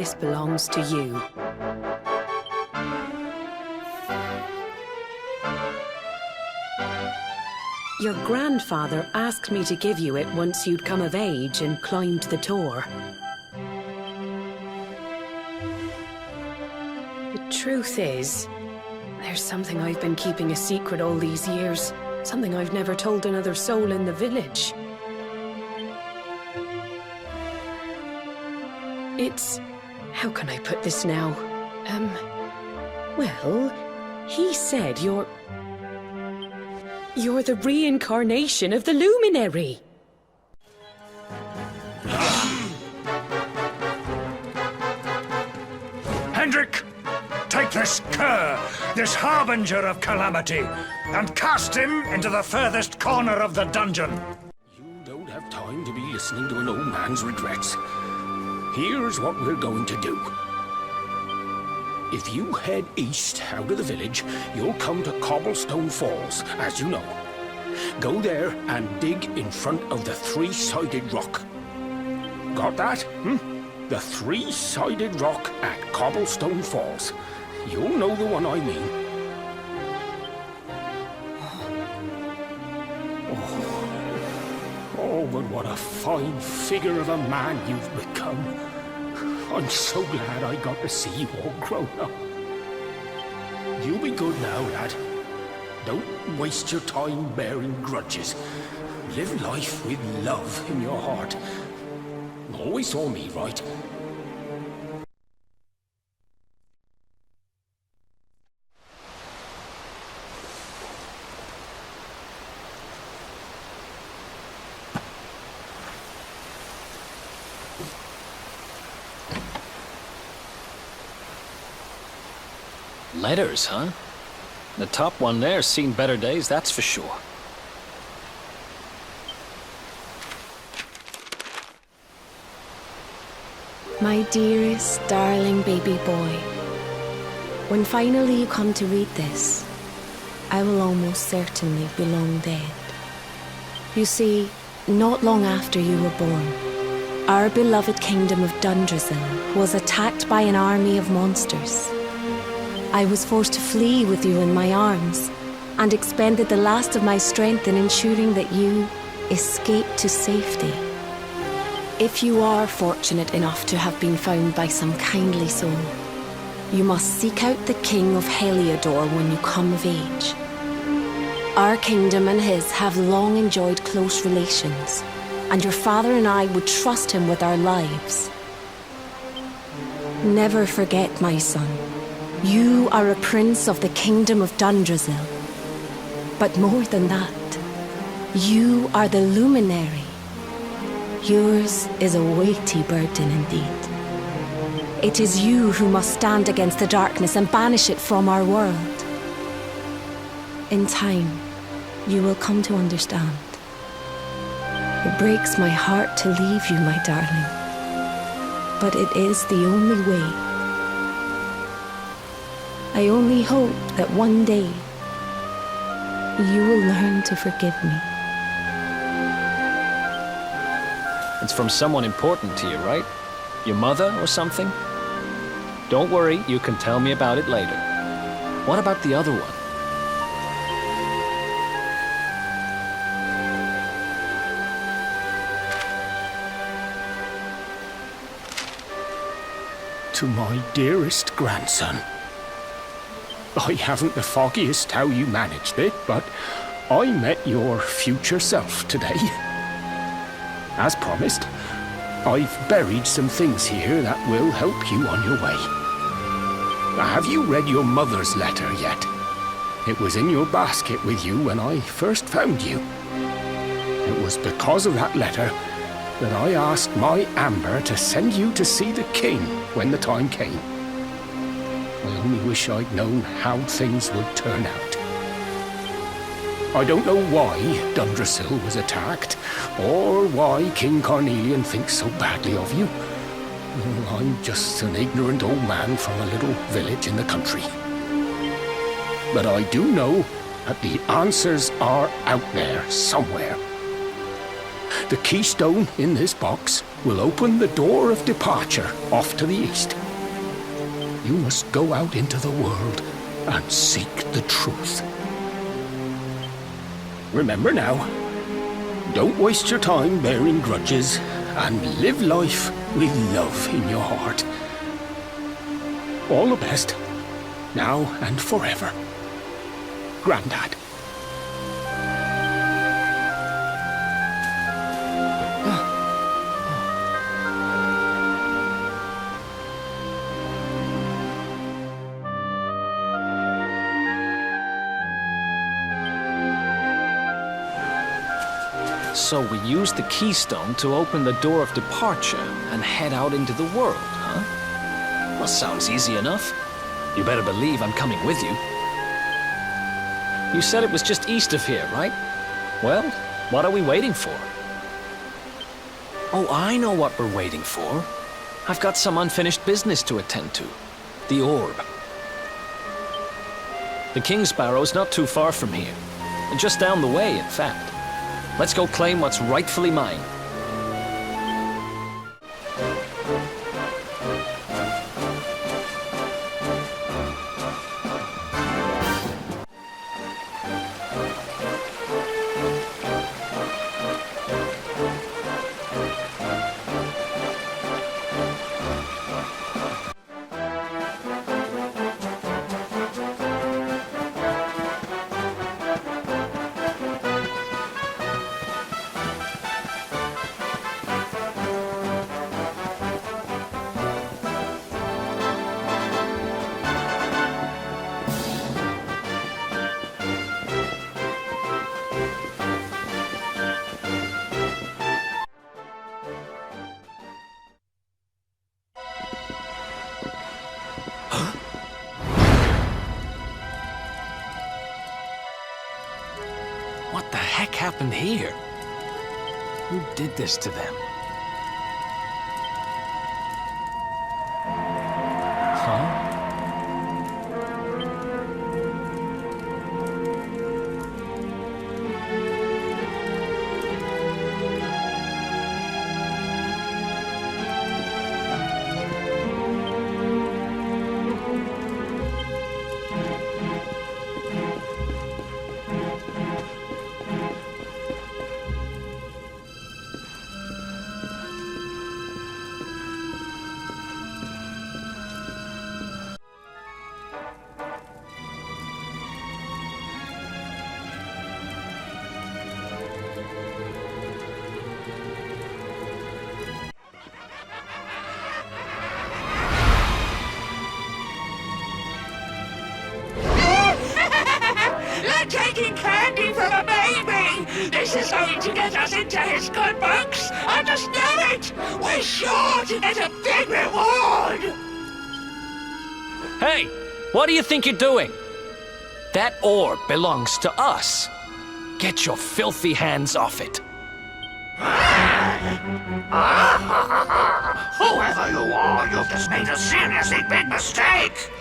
this belongs to you. Your grandfather asked me to give you it once you'd come of age and climbed the Tor. The truth is, there's something I've been keeping a secret all these years. Something I've never told another soul in the village. It's... how can I put this now? Well, he said you're the reincarnation of the Luminary. Hendrik, take this cur, this harbinger of calamity, and cast him into the furthest corner of the dungeon. You don't have time to be listening to an old man's regrets. Here's what we're going to do. If you head east out of the village, you'll come to Cobblestone Falls, as you know. Go there and dig in front of the three-sided rock. Got that? The three-sided rock at Cobblestone Falls. You'll know the one I mean. Oh, but what a fine figure of a man you've become. I'm so glad I got to see you all grown up. You be good now, lad. Don't waste your time bearing grudges. Live life with love in your heart. Always saw me, right? Letters, huh? The top one there's seen better days, that's for sure. My dearest, darling baby boy, when finally you come to read this, I will almost certainly be long dead. You see, not long after you were born, our beloved kingdom of Dundrasil was attacked by an army of monsters. I was forced to flee with you in my arms, and expended the last of my strength in ensuring that you escaped to safety. If you are fortunate enough to have been found by some kindly soul, you must seek out the King of Heliodor when you come of age. Our kingdom and his have long enjoyed close relations, and your father and I would trust him with our lives. Never forget, my son, you are a prince of the kingdom of Dundrasil. But more than that, you are the luminary. Yours is a weighty burden indeed. It is you who must stand against the darkness and banish it from our world. In time, you will come to understand. It breaks my heart to leave you, my darling, but it is the only way. I only hope that one day you will learn to forgive me. It's from someone important to you, right? Your mother or something? Don't worry, you can tell me about it later. What about the other one? To my dearest grandson. I haven't the foggiest how you managed it, but I met your future self today. As promised, I've buried some things here that will help you on your way. Have you read your mother's letter yet? It was in your basket with you when I first found you. It was because of that letter that I asked my Amber to send you to see the king when the time came. I only wish I'd known how things would turn out. I don't know why Dundrasil was attacked, or why King Carnelian thinks so badly of you. I'm just an ignorant old man from a little village in the country. But I do know that the answers are out there somewhere. The keystone in this box will open the door of departure off to the east. You must go out into the world and seek the truth. Remember now, don't waste your time bearing grudges, and live life with love in your heart. All the best, now and forever. Grandad. So we use the keystone to open the door of departure and head out into the world, huh? Well, sounds easy enough. You better believe I'm coming with you. You said it was just east of here, right? Well, what are we waiting for? Oh, I know what we're waiting for. I've got some unfinished business to attend to. The orb. The King Sparrow's not too far from here. Just down the way, in fact. Let's go claim what's rightfully mine. What the heck happened here? Who did this to them? Huh? Taking candy from a baby! This is going to get us into his good books! I just know it! We're sure to get a big reward! Hey! What do you think you're doing? That orb belongs to us. Get your filthy hands off it. Whoever you are, you've just made a seriously big mistake!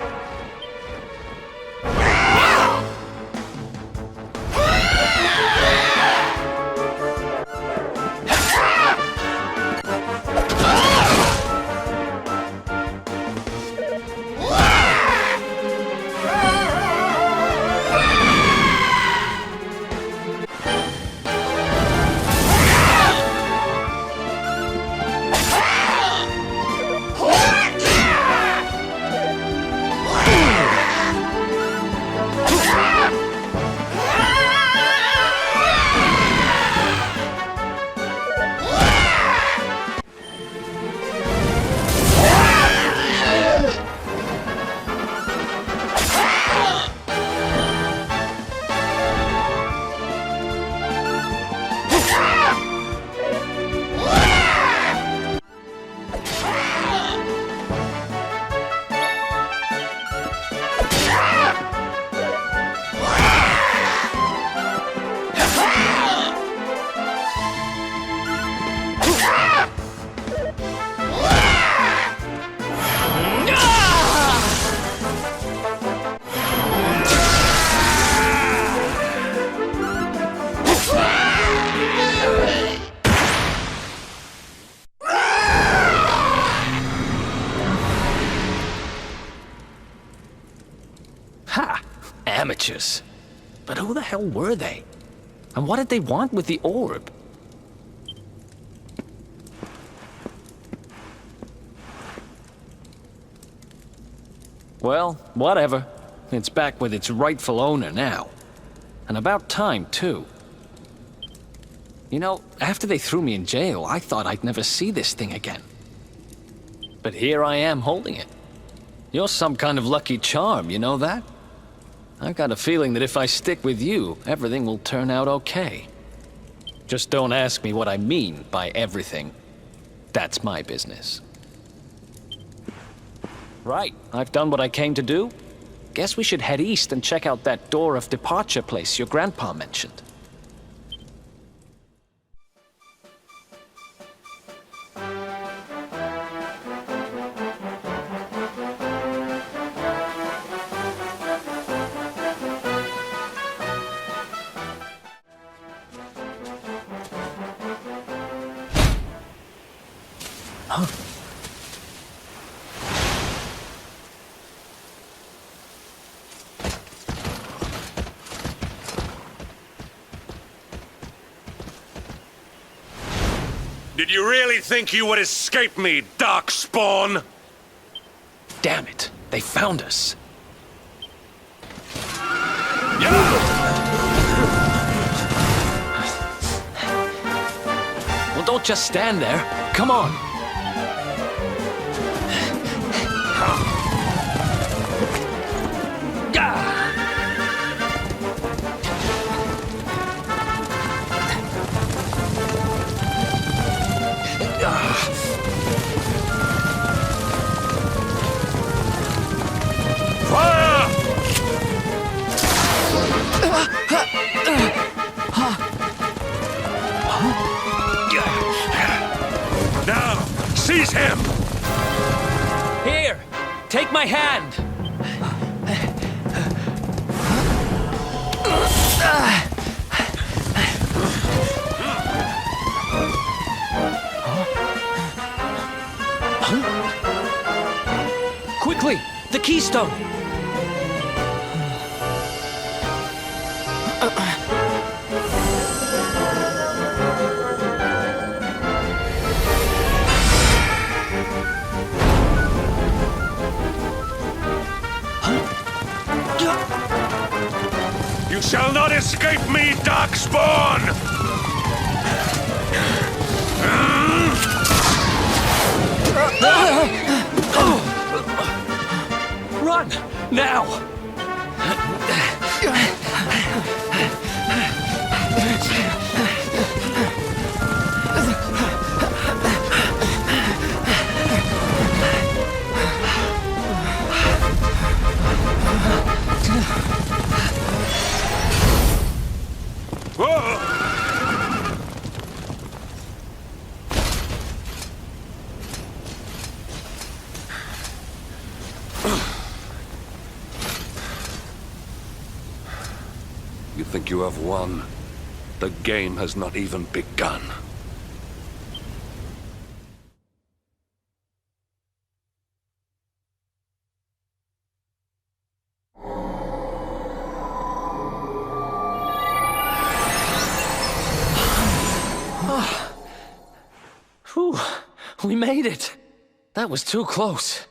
Amateurs. But who the hell were they? And what did they want with the orb? Well, whatever. It's back with its rightful owner now. And about time, too. You know, after they threw me in jail, I thought I'd never see this thing again. But here I am holding it. You're some kind of lucky charm, you know that? I've got a feeling that if I stick with you, everything will turn out okay. Just don't ask me what I mean by everything. That's my business. Right, I've done what I came to do. Guess we should head east and check out that door of departure place your grandpa mentioned. Did you really think you would escape me, Darkspawn? Damn it, they found us. Well, don't just stand there. Come on. Now, seize him! Here, take my hand. Quickly, the keystone. You shall not escape me, Darkspawn! Run, now! You think you have won? The game has not even begun. Whew, we made it. That was too close.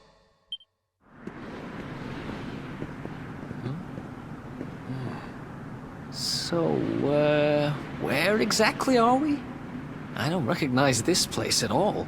So, where exactly are we? I don't recognize this place at all.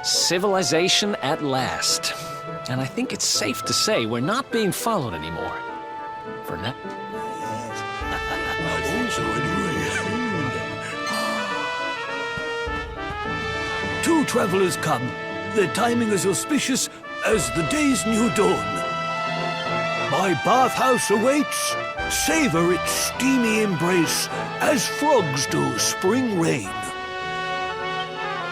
Civilization at last. And I think it's safe to say we're not being followed anymore. For now. I think so anyway. travelers come. Their timing is auspicious as the day's new dawn. My bathhouse awaits. Savor its steamy embrace as frogs do spring rain.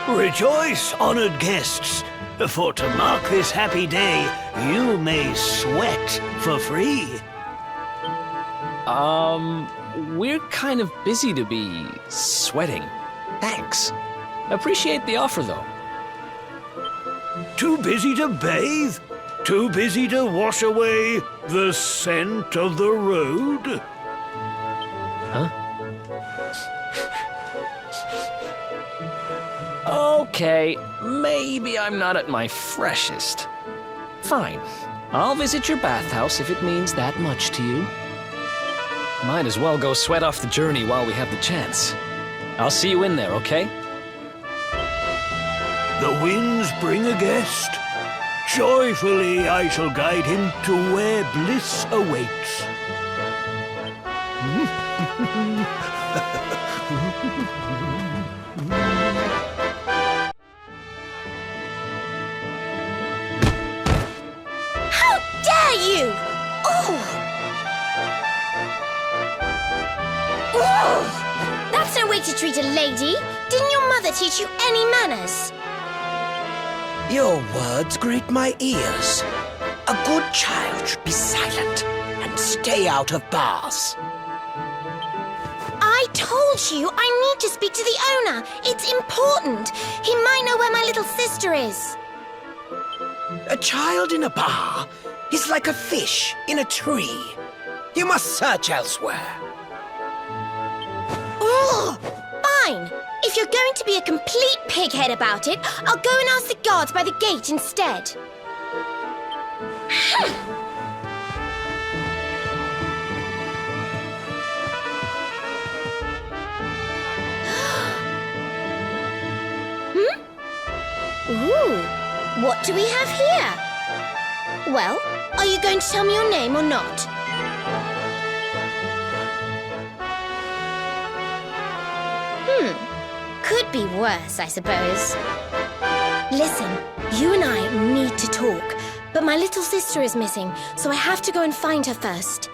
Rejoice, honored guests, for to mark this happy day, you may sweat for free. We're kind of busy to be sweating. Thanks. Appreciate the offer, though. Too busy to bathe? Too busy to wash away the scent of the road? Huh? Okay, maybe I'm not at my freshest. Fine. I'll visit your bathhouse if it means that much to you. Might as well go sweat off the journey while we have the chance. I'll see you in there, okay? The winds bring a guest. Joyfully I shall guide him to where bliss awaits. How dare you! Oh! Oh! That's no way to treat a lady. Didn't your mother teach you any manners? Your words grate my ears. A good child should be silent and stay out of bars. I told you I need to speak to the owner. It's important. He might know where my little sister is. A child in a bar is like a fish in a tree. You must search elsewhere. Oh, fine. If you're going to be a complete pighead about it, I'll go and ask the guards by the gate instead. Ooh, what do we have here? Well, are you going to tell me your name or not? Could be worse, I suppose. Listen, you and I need to talk, but my little sister is missing, so I have to go and find her first.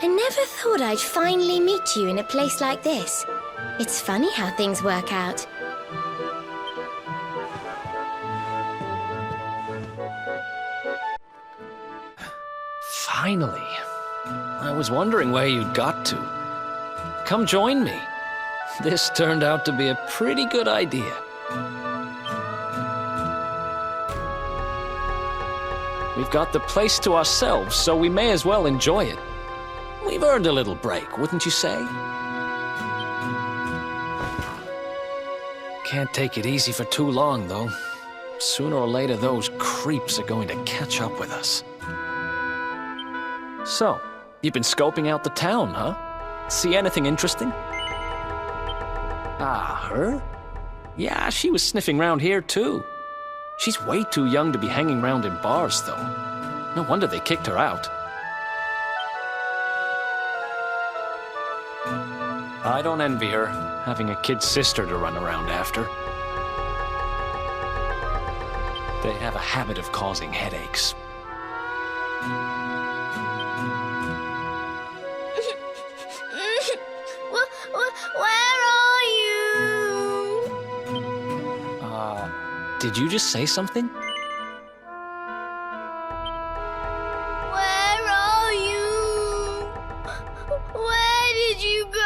I never thought I'd finally meet you in a place like this. It's funny how things work out. Finally. I was wondering where you'd got to. Come join me. This turned out to be a pretty good idea. We've got the place to ourselves, so we may as well enjoy it. We've earned a little break, wouldn't you say? Can't take it easy for too long, though. Sooner or later, those creeps are going to catch up with us. So, you've been scoping out the town, huh? See anything interesting? Ah, her? Yeah, she was sniffing around here, too. She's way too young to be hanging around in bars, though. No wonder they kicked her out. I don't envy her, having a kid sister to run around after. They have a habit of causing headaches. Where are you? Did you just say something? Where are you? Where did you go?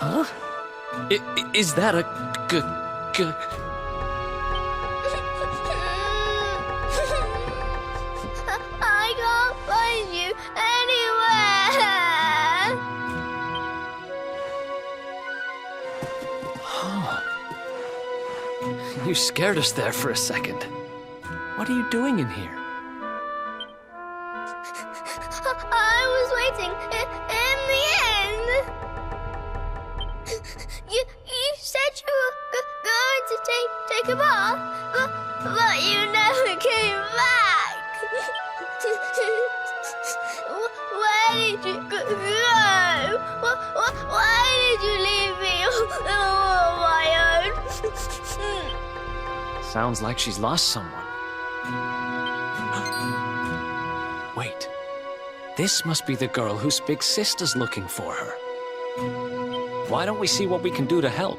Huh? Is that a I can't find you anywhere. You scared us there for a second. What are you doing in here? I was waiting in the end. You said you were going to take a bath, but you never Sounds like she's lost someone. Wait. This must be the girl whose big sister's looking for her. Why don't we see what we can do to help?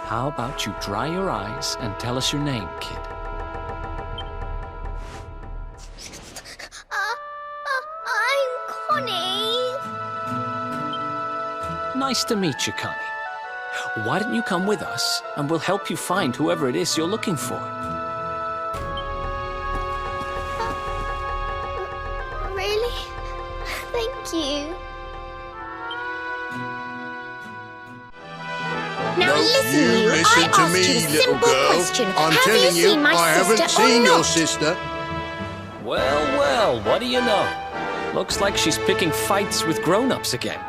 How about you dry your eyes and tell us your name, kid? I'm Connie. Nice to meet you, Connie. Why don't you come with us, and we'll help you find whoever it is you're looking for. Really? Thank you. Now listen, you. I Listen to asked me, you a little simple girl. question. I'm Have telling you you, seen my I haven't sister or seen your not? sister. Well, well, what do you know? Looks like she's picking fights with grown-ups again.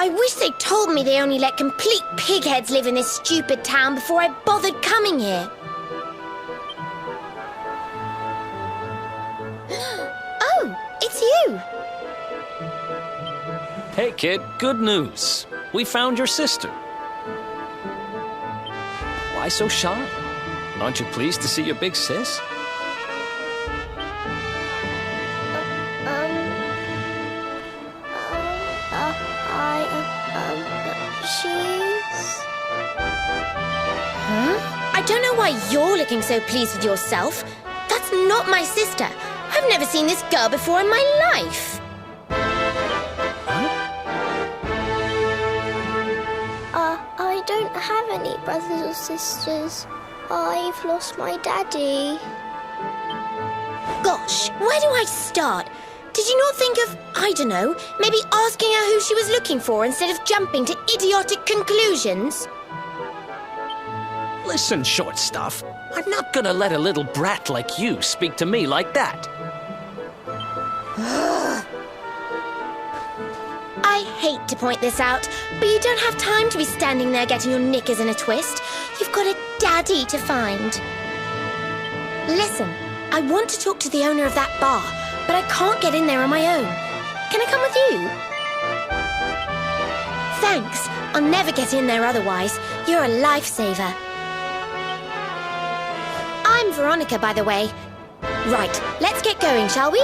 I wish they told me they only let complete pigheads live in this stupid town before I bothered coming here. Oh, it's you. Hey, kid, good news. We found your sister. Why so shy? Aren't you pleased to see your big sis? She's... Huh? I don't know why you're looking so pleased with yourself. That's not my sister. I've never seen this girl before in my life. I don't have any brothers or sisters. I've lost my daddy. Gosh, where do I start? Did you not think of, I don't know, maybe asking her who she was looking for instead of jumping to idiotic conclusions? Listen, short stuff. I'm not gonna let a little brat like you speak to me like that. I hate to point this out, but you don't have time to be standing there getting your knickers in a twist. You've got a daddy to find. Listen, I want to talk to the owner of that bar, but I can't get in there on my own. Can I come with you? Thanks. I'll never get in there otherwise. You're a lifesaver. I'm Veronica, by the way. Right, let's get going, shall we?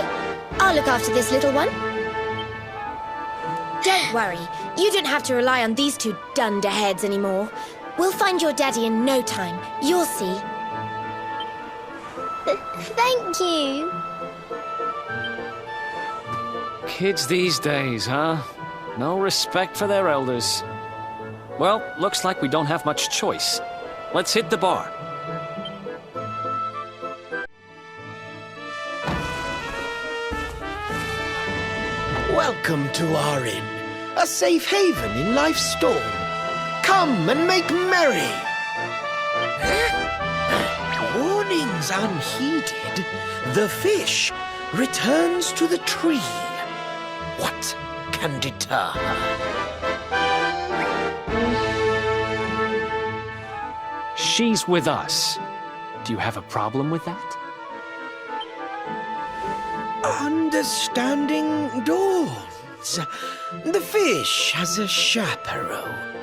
I'll look after this little one. Don't worry. You don't have to rely on these two dunderheads anymore. We'll find your daddy in no time. You'll see. Thank you. Kids these days, huh? No respect for their elders. Well, looks like we don't have much choice. Let's hit the bar. Welcome to our inn, a safe haven in life's storm. Come and make merry. Warnings unheeded, the fish returns to the tree. What can deter her? She's with us. Do you have a problem with that? Understanding dawns. The fish has a chaperone.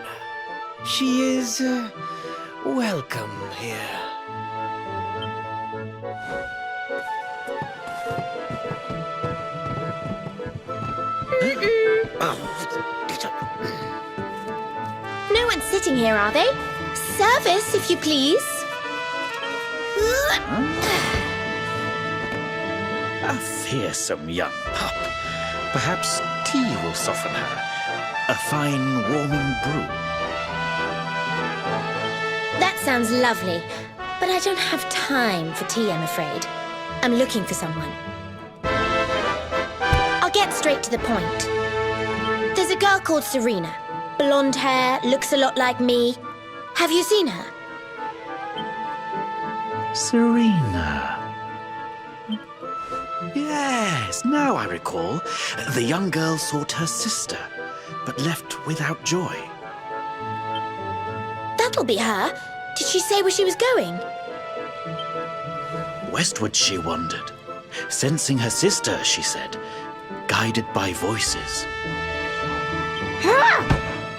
She is welcome here. No one's sitting here, are they? Service, if you please. A fearsome young pup. Perhaps tea will soften her. A fine warming brew. That sounds lovely, but I don't have time for tea, I'm afraid. I'm looking for someone. I'll get straight to the point. There's a girl called Serena. Blonde hair, looks a lot like me. Have you seen her? Serena. Yes, now I recall. The young girl sought her sister, but left without joy. That'll be her. Did she say where she was going? Westward she wandered, Sensing her sister, she said, guided by voices.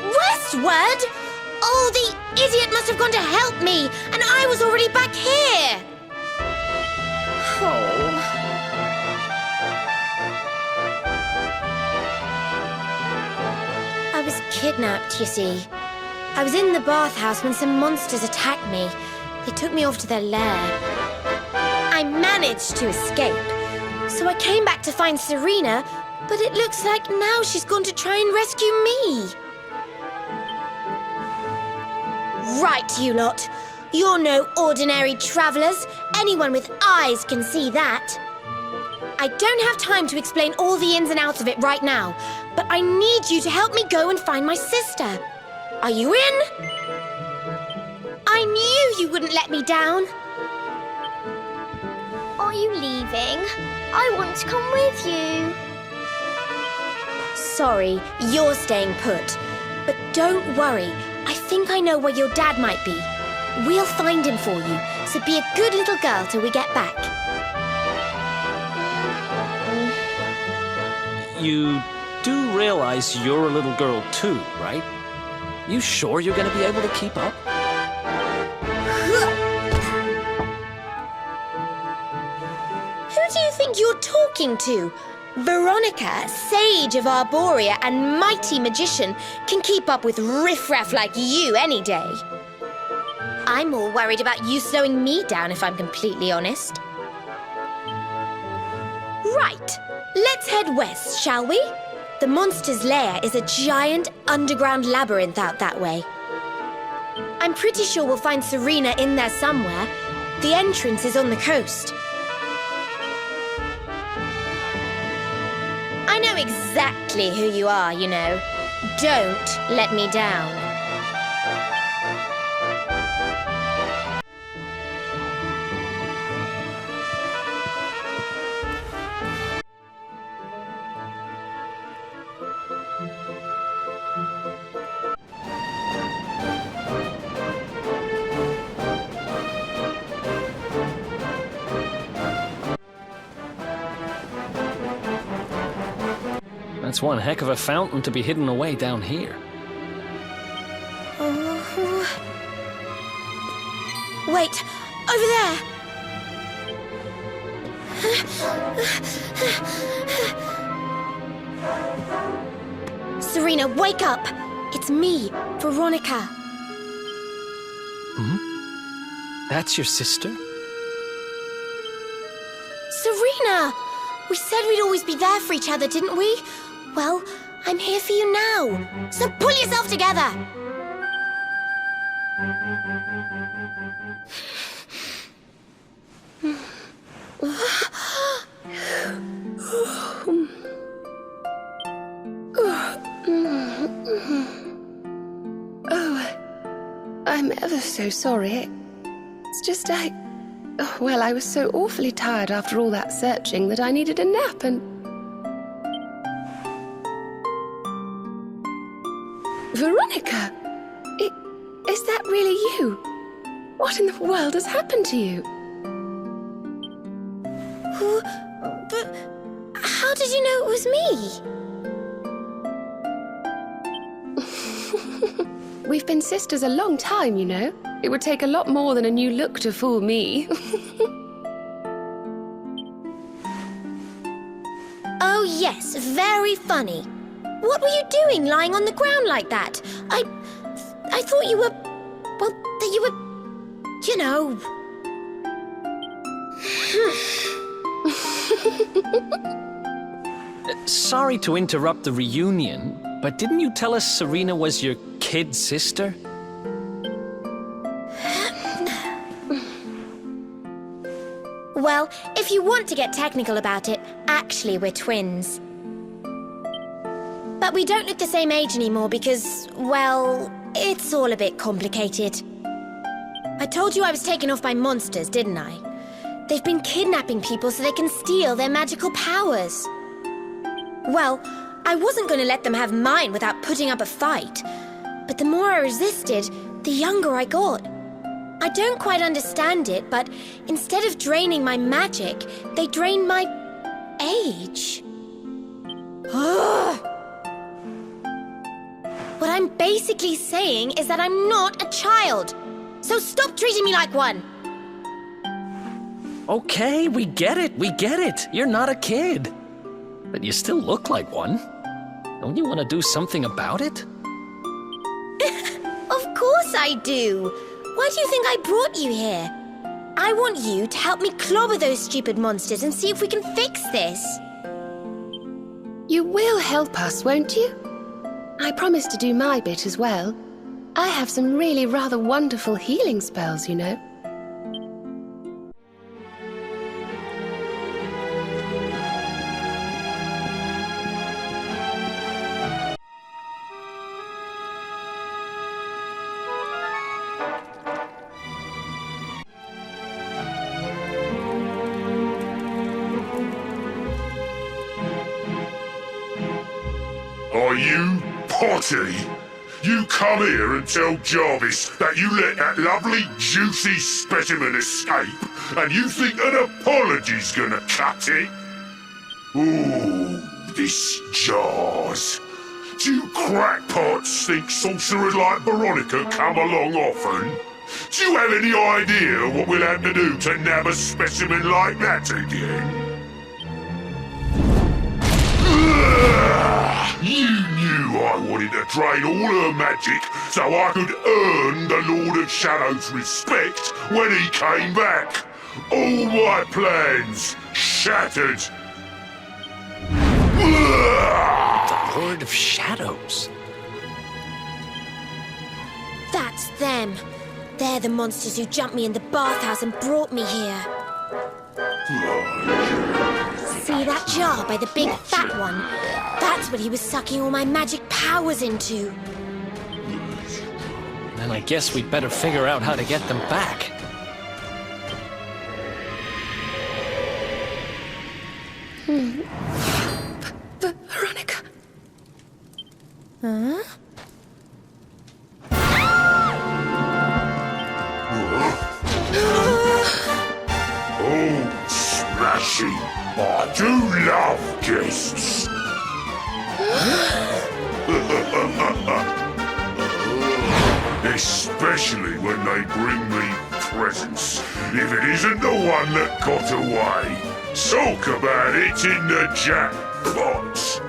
Westward? Oh, the idiot must have gone to help me, and I was already back here. Oh. I was kidnapped, you see. I was in the bathhouse when some monsters attacked me. They took me off to their lair. I managed to escape, so I came back to find Serena, but it looks like now she's gone to try and rescue me. Right, you lot. You're no ordinary travelers. Anyone with eyes can see that. I don't have time to explain all the ins and outs of it right now, but I need you to help me go and find my sister. Are you in? I knew you wouldn't let me down. Are you leaving? I want to come with you. Sorry, you're staying put. But don't worry, I think I know where your dad might be. We'll find him for you, so be a good little girl till we get back. You do realize you're a little girl too, right? You sure you're gonna be able to keep up? Who do you think you're talking to? Veronica, sage of Arborea and mighty magician, can keep up with riffraff like you any day. I'm more worried about you slowing me down, if I'm completely honest. Right, let's head west, shall we? The monster's lair is a giant underground labyrinth out that way. I'm pretty sure we'll find Serena in there somewhere. The entrance is on the coast. I know exactly who you are, you know. Don't let me down. That's one heck of a fountain to be hidden away down here. Wait, over there! Serena, wake up! It's me, Veronica. Hmm? That's your sister? Serena! We said we'd always be there for each other, didn't we? Well, I'm here for you now. So pull yourself together! I'm ever so sorry. It's just I was so awfully tired after all that searching that I needed a nap and... Veronica! Is that really you? What in the world has happened to you? But how did you know it was me? We've been sisters a long time, you know. It would take a lot more than a new look to fool me. Oh yes, very funny. What were you doing lying on the ground like that? I thought you were... well, that you were... you know... Sorry to interrupt the reunion, but didn't you tell us Serena was your kid sister? Well, if you want to get technical about it, actually we're twins. But we don't look the same age anymore because, well, it's all a bit complicated. I told you I was taken off by monsters, didn't I? They've been kidnapping people so they can steal their magical powers. Well, I wasn't going to let them have mine without putting up a fight. But the more I resisted, the younger I got. I don't quite understand it, but instead of draining my magic, they drain my age. What I'm basically saying is that I'm not a child. So stop treating me like one. Okay, we get it. You're not a kid. But you still look like one. Don't you want to do something about it? Of course I do. Why do you think I brought you here? I want you to help me clobber those stupid monsters and see if we can fix this. You will help us, won't you? I promise to do my bit as well. I have some really rather wonderful healing spells, you know. Are you Potty? You come here and tell Jarvis that you let that lovely, juicy specimen escape, and you think an apology's gonna cut it? Ooh, this jars. Do you crackpots think sorcerers like Veronica come along often? Do you have any idea what we'll have to do to nab a specimen like that again? You knew I wanted to drain all her magic so I could earn the Lord of Shadow's respect when he came back. All my plans shattered. The Lord of Shadows? That's them. They're the monsters who jumped me in the bathhouse and brought me here. See that jar by the big fat one? That's what he was sucking all my magic powers into. Then I guess we'd better figure out how to get them back. Veronica. Huh? Oh, smashing! I do love guests! Especially when they bring me presents, if it isn't the one that got away. Talk about it in the jackpot!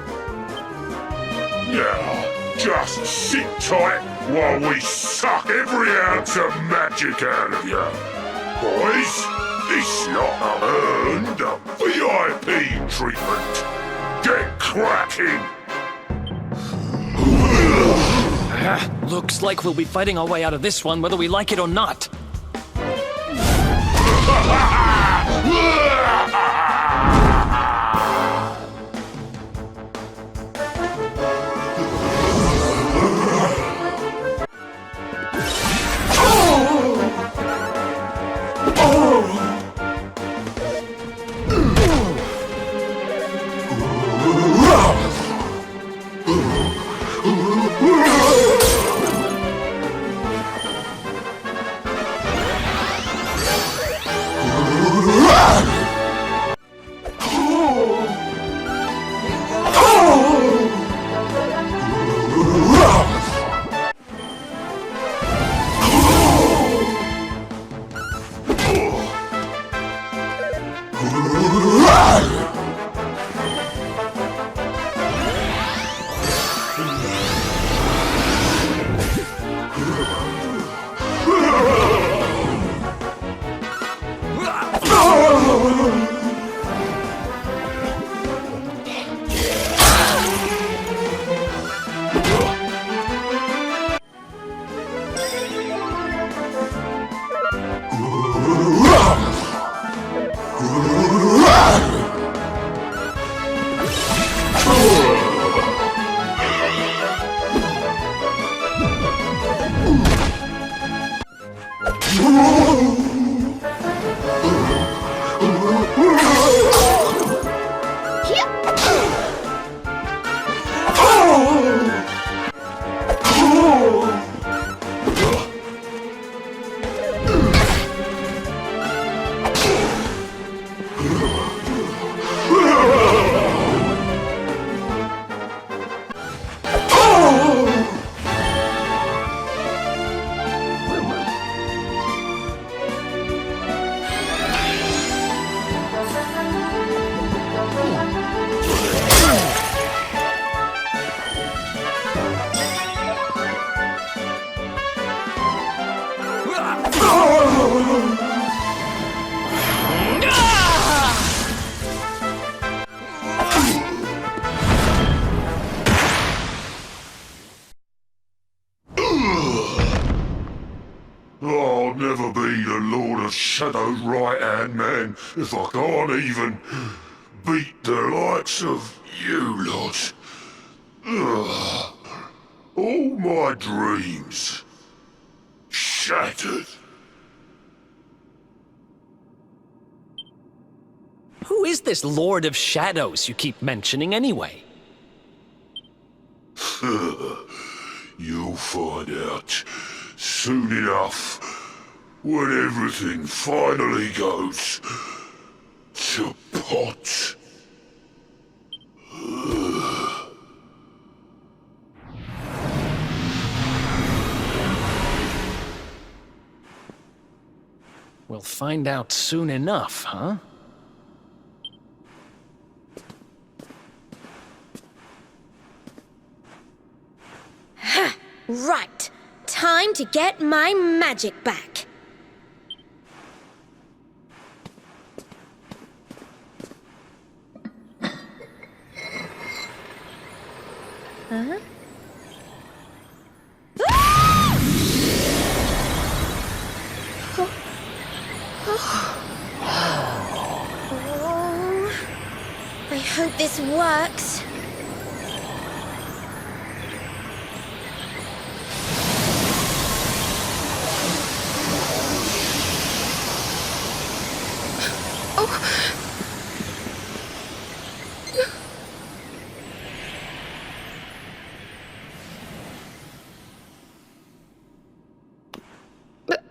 Now, just sit tight while we suck every ounce of magic out of you. Boys, this lot earned a VIP treatment. Get cracking! Looks like we'll be fighting our way out of this one whether we like it or not. never be the Lord of Shadow's right-hand man if I can't even beat the likes of you lot. Ugh. All my dreams shattered. Who is this Lord of Shadows you keep mentioning anyway? You'll find out soon enough when everything finally goes to pot. We'll find out soon enough, huh? Right. Time to get my magic back. Huh? Oh, I hope this works. But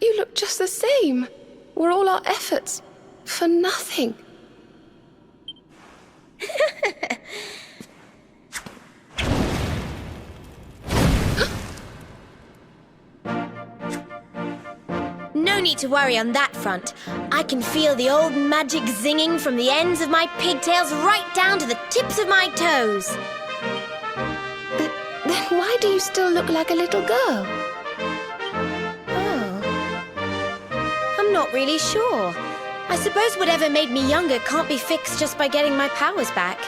you look just the same. Were all our efforts for nothing? No need to worry on that front. I can feel the old magic zinging from the ends of my pigtails right down to the tips of my toes. Then why do you still look like a little girl? Oh. I'm not really sure. I suppose whatever made me younger can't be fixed just by getting my powers back.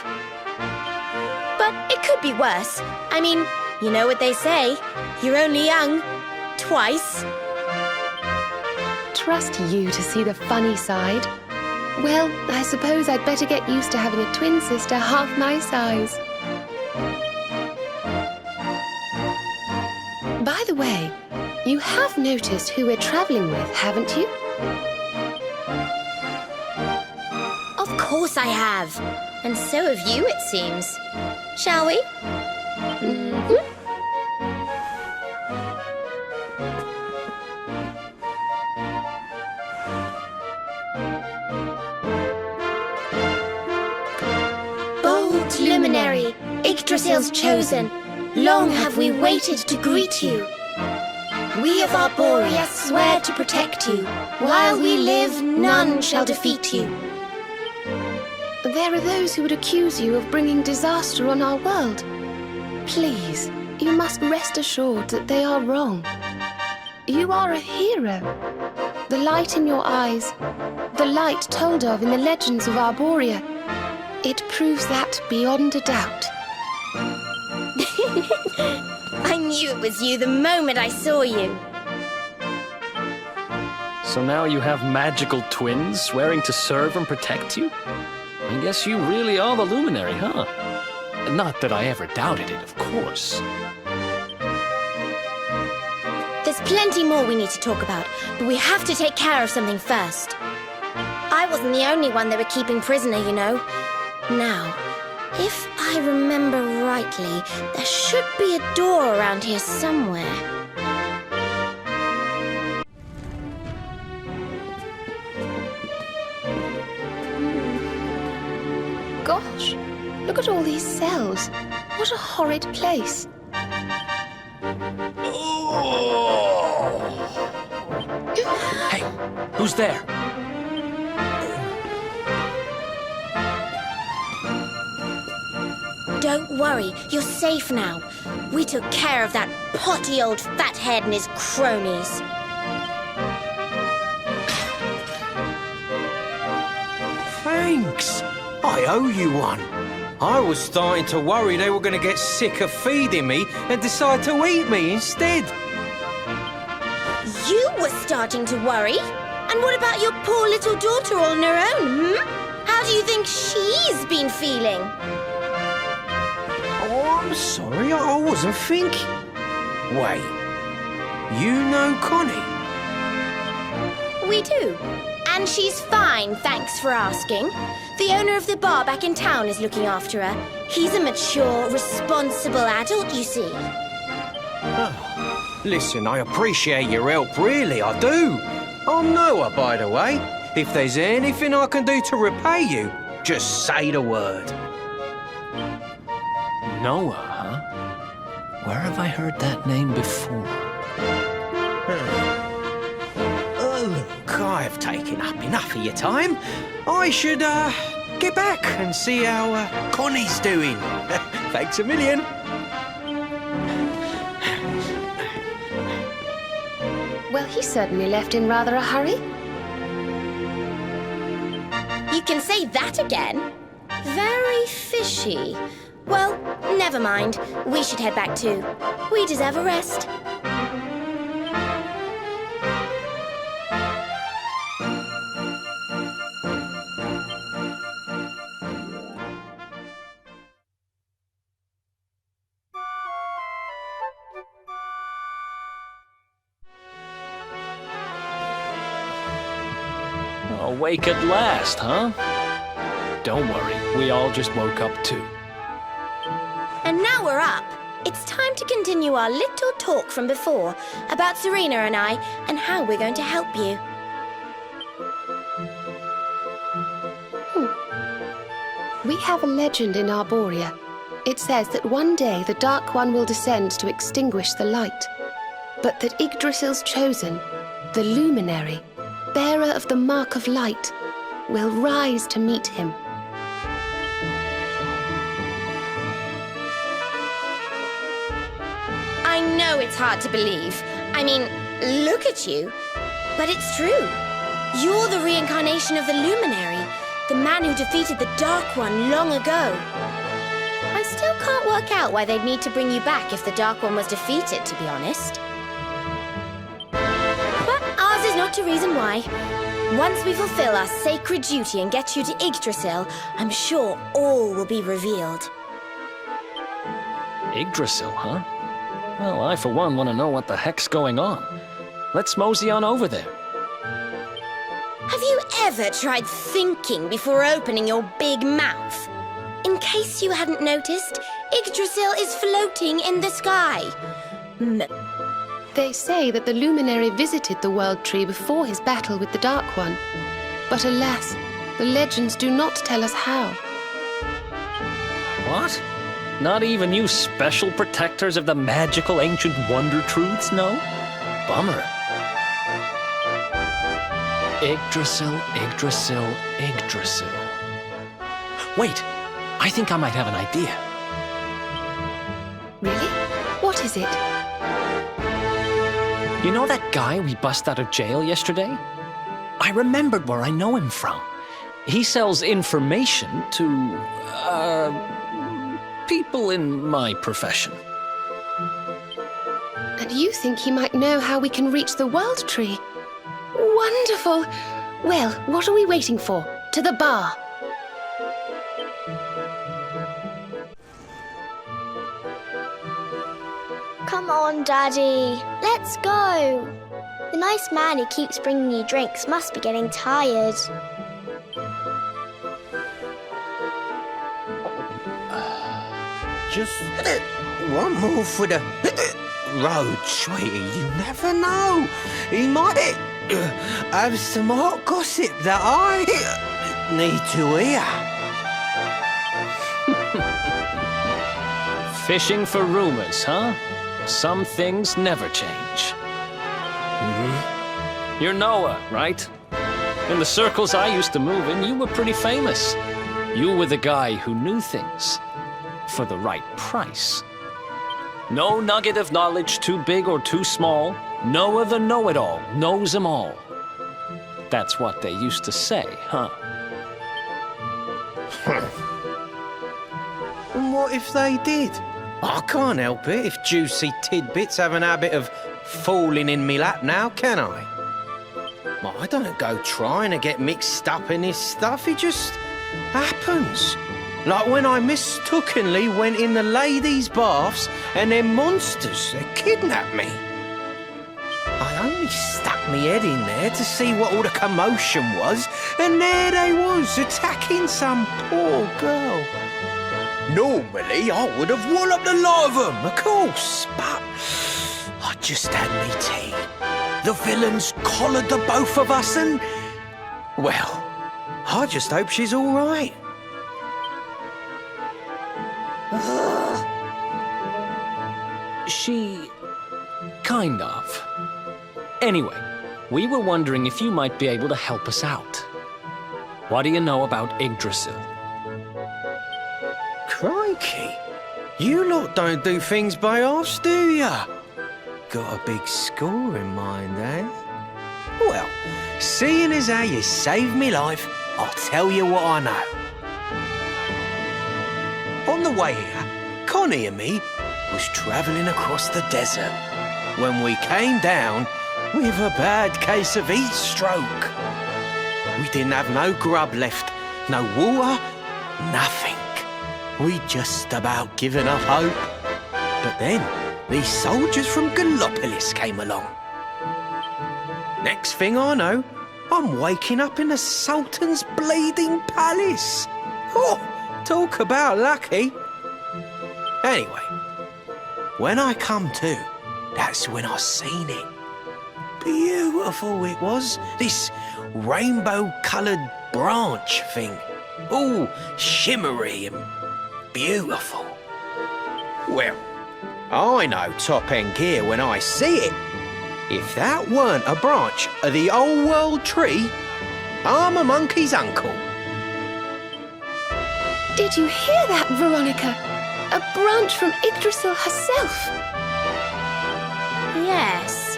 But it could be worse. I mean, you know what they say. You're only young. Twice. Trust you to see the funny side. Well, I suppose I'd better get used to having a twin sister half my size. By the way, you have noticed who we're traveling with, haven't you? Of course I have. And so have you, it seems. Shall we? Mm-hmm. Luminary, Yggdrasil's chosen, long have we waited to greet you. We of Arborea swear to protect you. While we live, none shall defeat you. There are those who would accuse you of bringing disaster on our world. Please, you must rest assured that they are wrong. You are a hero. The light in your eyes, the light told of in the legends of Arborea, it proves that beyond a doubt. I knew it was you the moment I saw you. So now you have magical twins swearing to serve and protect you? I guess you really are the Luminary, huh? Not that I ever doubted it, of course. There's plenty more we need to talk about, but we have to take care of something first. I wasn't the only one they were keeping prisoner, you know. Now, if I remember rightly, there should be a door around here somewhere. Gosh, look at all these cells. What a horrid place. Hey, who's there? Don't worry, you're safe now. We took care of that potty old fathead and his cronies. Thanks. I owe you one. I was starting to worry they were going to get sick of feeding me and decide to eat me instead. You was starting to worry. And what about your poor little daughter all on her own, How do you think she's been feeling? Oh, I'm sorry, I wasn't thinking. Wait, you know Connie? We do. And she's fine, thanks for asking. The owner of the bar back in town is looking after her. He's a mature, responsible adult, you see. Oh, listen, I appreciate your help, really, I do. I'm Noah, by the way. If there's anything I can do to repay you, just say the word. Noah, huh? Where have I heard that name before? Look, I've taken up enough of your time. I should, get back and see how, Connie's doing. Thanks a million. Well, he certainly left in rather a hurry. You can say that again. Very fishy. Well, never mind. We should head back too. We deserve a rest. Awake at last, huh? Don't worry, we all just woke up too. And now we're up. It's time to continue our little talk from before about Serena and I and how we're going to help you. We have a legend in Arborea. It says that one day the Dark One will descend to extinguish the light, but that Yggdrasil's chosen, the Luminary, bearer of the Mark of Light, will rise to meet him. I know it's hard to believe. I mean, look at you. But it's true. You're the reincarnation of the Luminary, the man who defeated the Dark One long ago. I still can't work out why they'd need to bring you back if the Dark One was defeated, to be honest. But ours is not to reason why. Once we fulfill our sacred duty and get you to Yggdrasil, I'm sure all will be revealed. Yggdrasil, huh? Well, I for one want to know what the heck's going on. Let's mosey on over there. Have you ever tried thinking before opening your big mouth? In case you hadn't noticed, Yggdrasil is floating in the sky. They say that the Luminary visited the World Tree before his battle with the Dark One. But alas, the legends do not tell us how. What? Not even you special protectors of the magical ancient wonder truths know? Bummer. Yggdrasil, Yggdrasil, Yggdrasil. Wait, I think I might have an idea. Really? What is it? You know that guy we bust out of jail yesterday? I remembered where I know him from. He sells information to, people in my profession. And you think he might know how we can reach the World Tree? Wonderful! Well, what are we waiting for? To the bar! Come on, Daddy. Let's go. The nice man who keeps bringing you drinks must be getting tired. Just one more for the road, sweetie. You never know. He might have some hot gossip that I need to hear. Fishing for rumors, huh? Some things never change. You're Noah, right? In the circles I used to move in, you were pretty famous. You were the guy who knew things for the right price. No nugget of knowledge too big or too small. Noah the know-it-all knows them all. That's what they used to say, huh? And what if they did? I can't help it if juicy tidbits have an habit of falling in me lap now, can I? I don't go trying to get mixed up in this stuff. It just happens. Like when I mistakenly went in the ladies' baths and them monsters, they kidnapped me. I only stuck me head in there to see what all the commotion was, and there they was, attacking some poor girl. Normally, I would have walloped a lot of them, of course, but I just had me tea. The villains collared the both of us and... well, I just hope she's all right. She... kind of. Anyway, we were wondering if you might be able to help us out. What do you know about Yggdrasil? Crikey, you lot don't do things by halves, do ya? Got a big score in mind, eh? Well, seeing as how you saved me life, I'll tell you what I know. On the way here, Connie and me was travelling across the desert when we came down with a bad case of heat stroke. We didn't have no grub left, no water, nothing. We'd just about given up hope. But then, these soldiers from Gallopolis came along. Next thing I know, I'm waking up in the Sultan's bleeding palace. Oh, talk about lucky. Anyway, when I come to, that's when I seen it. Beautiful it was, this rainbow-coloured branch thing. All shimmery and beautiful. Well, I know top-end gear when I see it. If that weren't a branch of the old world tree, I'm a monkey's uncle. Did you hear that, Veronica? A branch from Yggdrasil herself. Yes.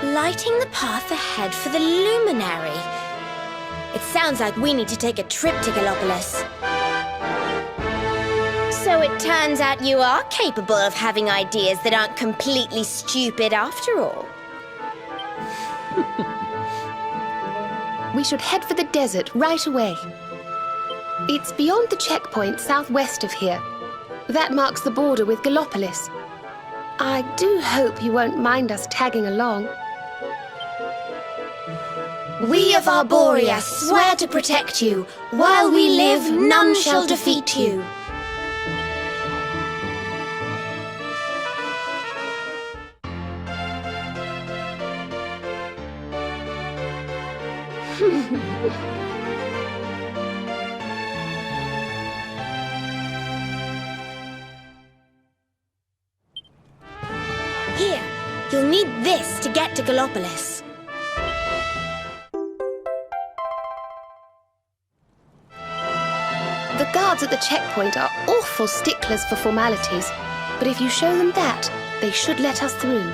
Lighting the path ahead for the luminary. It sounds like we need to take a trip to Gallopolis. So it turns out you are capable of having ideas that aren't completely stupid after all. We should head for the desert right away. It's beyond the checkpoint southwest of here. That marks the border with Gallopolis. I do hope you won't mind us tagging along. We of Arborea swear to protect you. While we live, none shall defeat you. Here, you'll need this to get to Gallopolis. The guards at the checkpoint are awful sticklers for formalities, but if you show them that, they should let us through.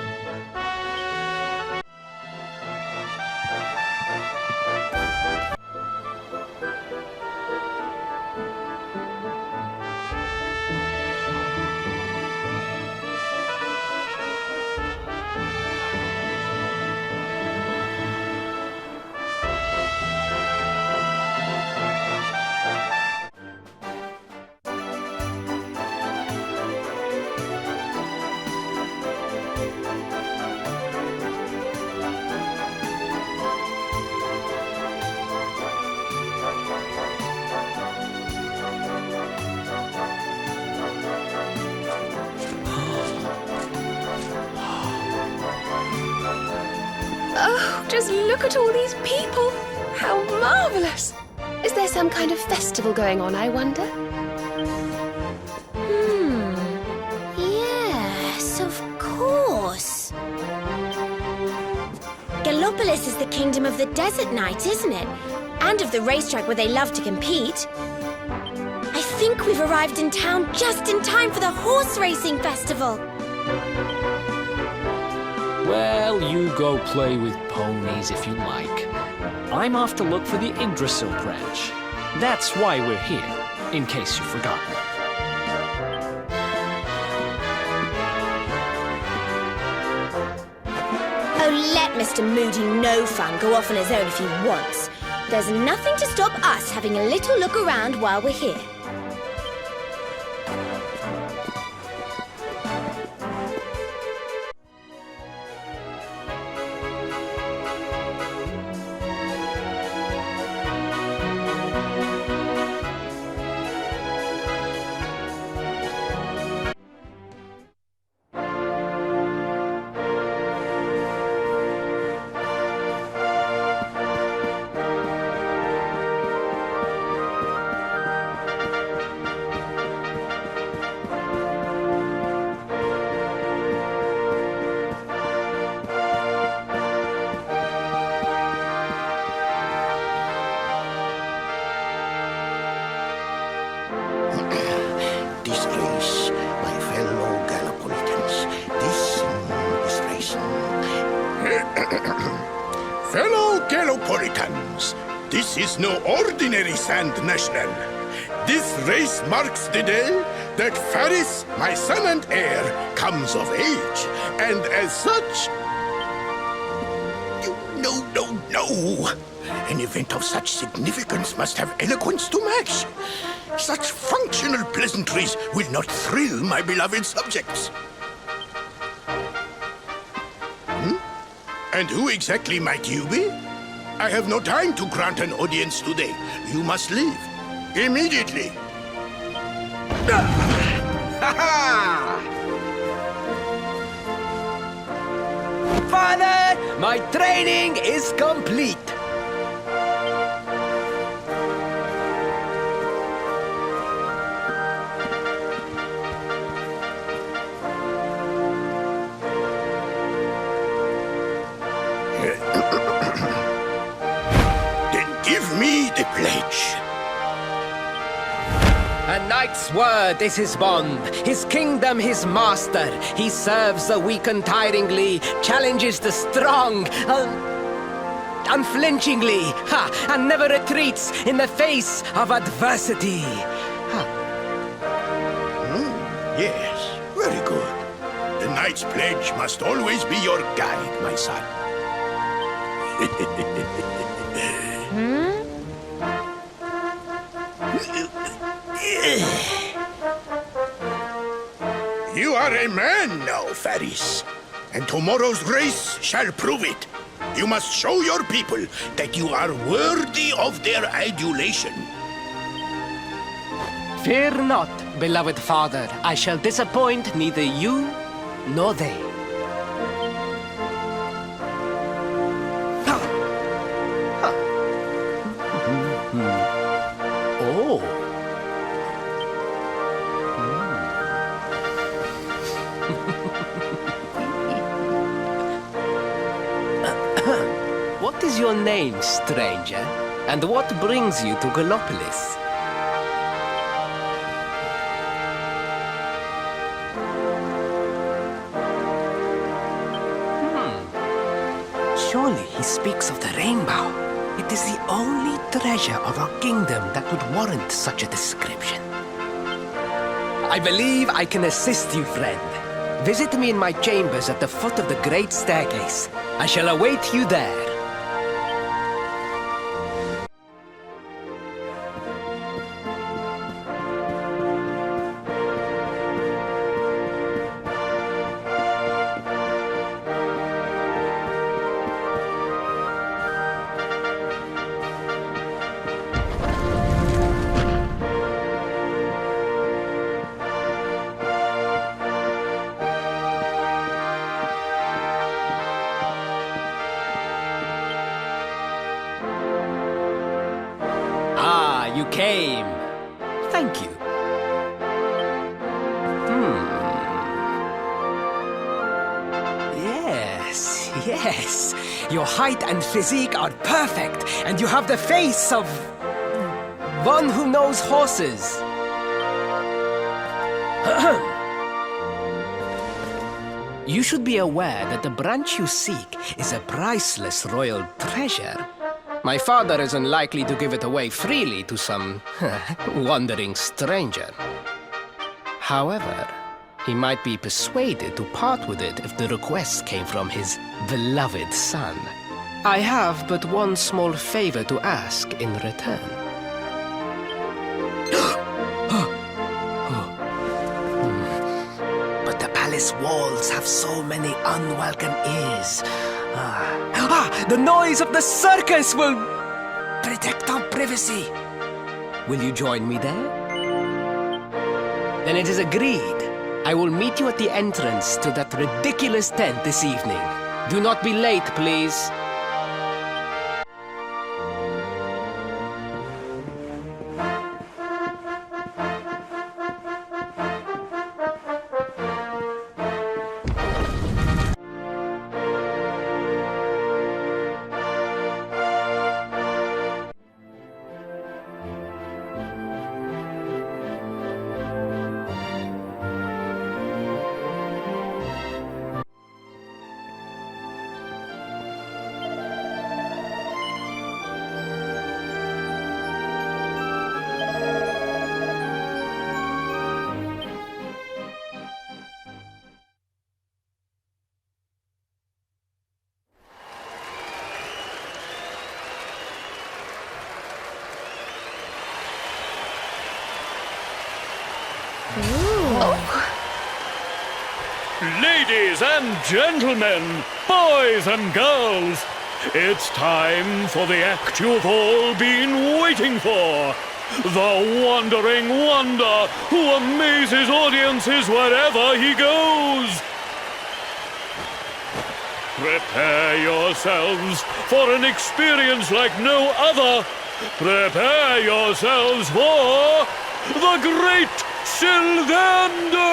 Oh, just look at all these people! How marvelous! Is there some kind of festival going on, I wonder? Yes, of course. Gallopolis is the kingdom of the Desert Knight, isn't it? And of the racetrack where they love to compete. I think we've arrived in town just in time for the horse racing festival. Well, you go play with ponies if you like. I'm off to look for the Yggdrasil branch. That's why we're here, in case you've forgotten. Oh, let let Mr. Moody No Fun go off on his own if he wants. There's nothing to stop us having a little look around while we're here. Disgrace, my fellow Gallipolitans. Disgrace. Fellow Gallipolitans, this is no ordinary Sand National. This race marks the day that Faris, my son and heir, comes of age. And as such... No. An event of such significance must have eloquence to match. Such functional pleasantries will not thrill my beloved subjects. And who exactly might you be? I have no time to grant an audience today. You must leave. Immediately. Father, my training is complete. Then give me the pledge. A knight's word is his bond, his kingdom his master. He serves the weak untiringly, challenges the strong unflinchingly, and never retreats in the face of adversity. Yes, very good. The knight's pledge must always be your guide, my son. You are a man now, Faris, and tomorrow's race shall prove it. You must show your people that you are worthy of their adulation. Fear not, beloved father. I shall disappoint neither you nor they. Oh. What is your name, stranger? And what brings you to Gallopolis? Surely he speaks of the rainbow. It is the only treasure of our kingdom that would warrant such a description. I believe I can assist you, friend. Visit me in my chambers at the foot of the great staircase. I shall await you there. You came. Thank you. Yes. Your height and physique are perfect, and you have the face of one who knows horses. You should be aware that the branch you seek is a priceless royal treasure. My father is unlikely to give it away freely to some wandering stranger. However, He might be persuaded to part with it if the request came from his beloved son. I have but one small favor to ask in return. But the palace walls have so many unwelcome ears. The noise of the circus will protect our privacy. Will you join me there? Then it is agreed. I will meet you at the entrance to that ridiculous tent this evening. Do not be late, please. Ladies and gentlemen, boys and girls, it's time for the act you've all been waiting for. The Wandering Wonder who amazes audiences wherever he goes. Prepare yourselves for an experience like no other. Prepare yourselves for the Great Sylvando!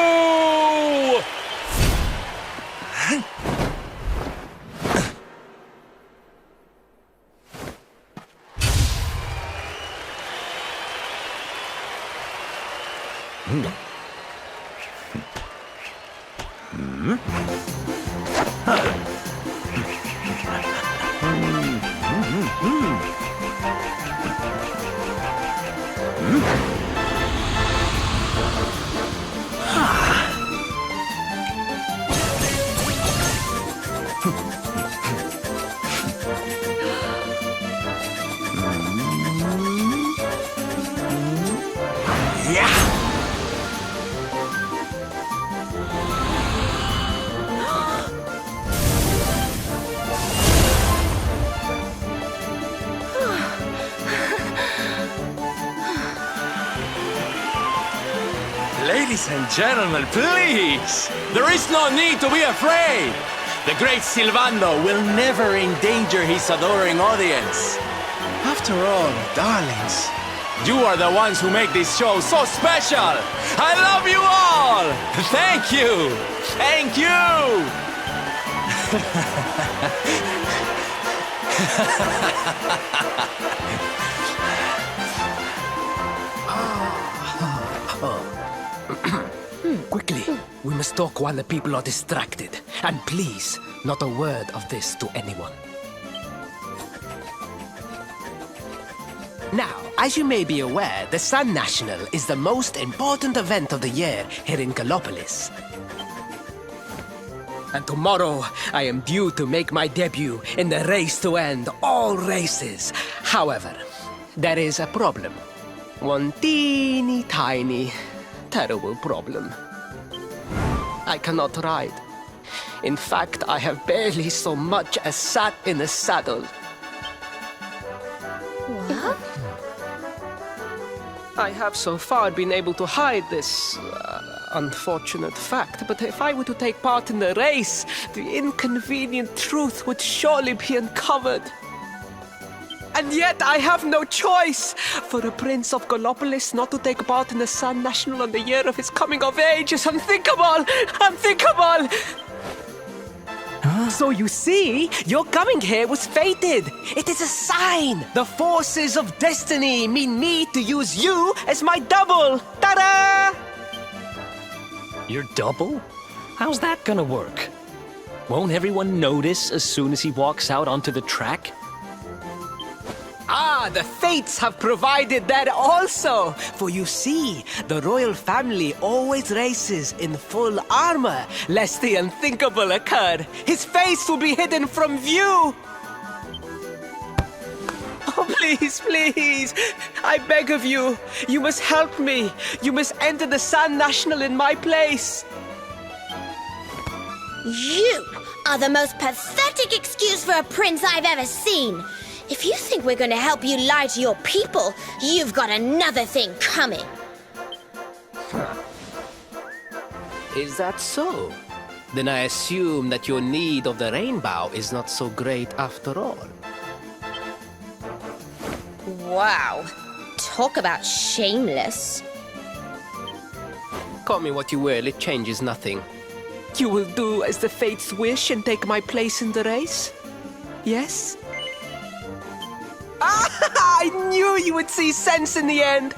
Ladies and gentlemen, please! There is no need to be afraid! The great Sylvando will never endanger his adoring audience. After all, darlings, you are the ones who make this show so special! I love you all! Thank you! Thank you! Quickly, we must talk while the people are distracted. And please, not a word of this to anyone. Now, as you may be aware, the Sun National is the most important event of the year here in Gallopolis. And tomorrow, I am due to make my debut in the race to end all races. However, there is a problem. One teeny tiny, terrible problem. I cannot ride. In fact, I have barely so much as sat in a saddle. What? I have so far been able to hide this unfortunate fact, but if I were to take part in the race, the inconvenient truth would surely be uncovered. And yet I have no choice! For a prince of Gallopolis not to take part in the Sun National on the year of his coming of age is unthinkable! Unthinkable! So you see, your coming here was fated. It is a sign. The forces of destiny mean me to use you as my double. Ta-da! Your double? How's that gonna work? Won't everyone notice as soon as he walks out onto the track? Ah, The fates have provided that also. For you see, the royal family always races in full armor, lest the unthinkable occur. His face will be hidden from view. Oh, please, please. I beg of you. You must help me. You must enter the Sand National in my place. You are the most pathetic excuse for a prince I've ever seen. If you think we're going to help you lie to your people, you've got another thing coming. Is that so? Then I assume that your need of the rainbow is not so great after all. Wow. Talk about shameless. Call me what you will, it changes nothing. You will do as the fates wish and take my place in the race? Yes? I knew you would see sense in the end.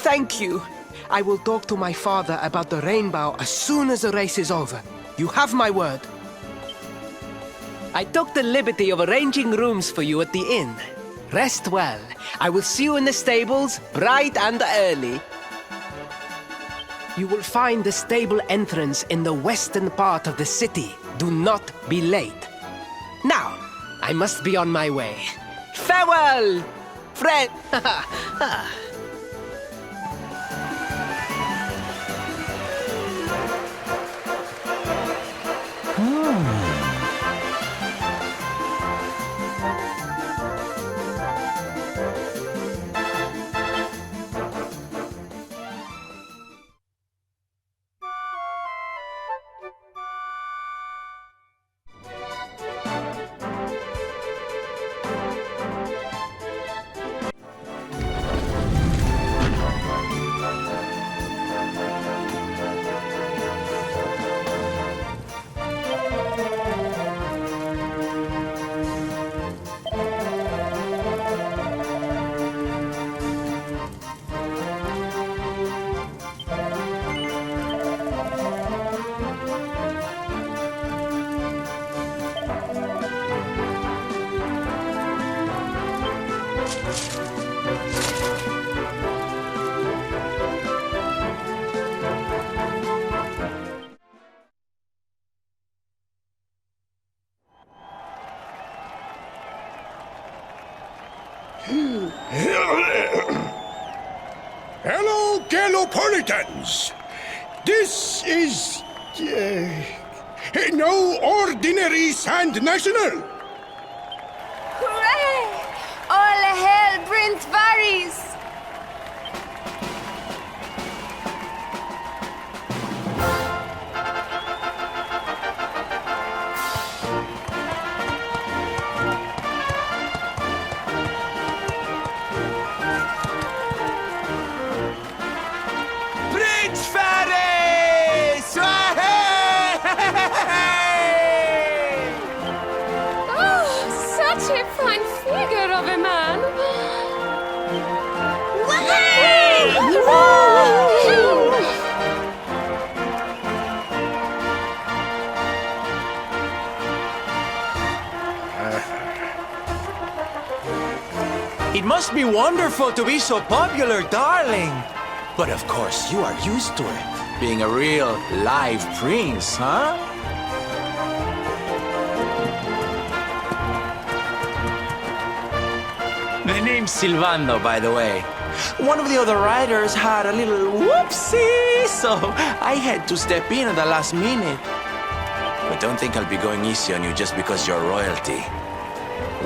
Thank you. I will talk to my father about the rainbow as soon as the race is over. You have my word. I took the liberty of arranging rooms for you at the inn. Rest well. I will see you in the stables, bright and early. You will find the stable entrance in the western part of the city. Do not be late. Now, I must be on my way. Farewell, friend. Hello, Galopolitans! This is... no ordinary Sand National! Hooray! All hail Prince Varys! Prince Varys! Oh, such a fine figure of a man! It must be wonderful to be so popular, darling. But of course, you are used to it. Being a real live prince, huh? The name's Silvando, by the way. One of the other riders had a little whoopsie, so I had to step in at the last minute. But don't think I'll be going easy on you just because you're royalty.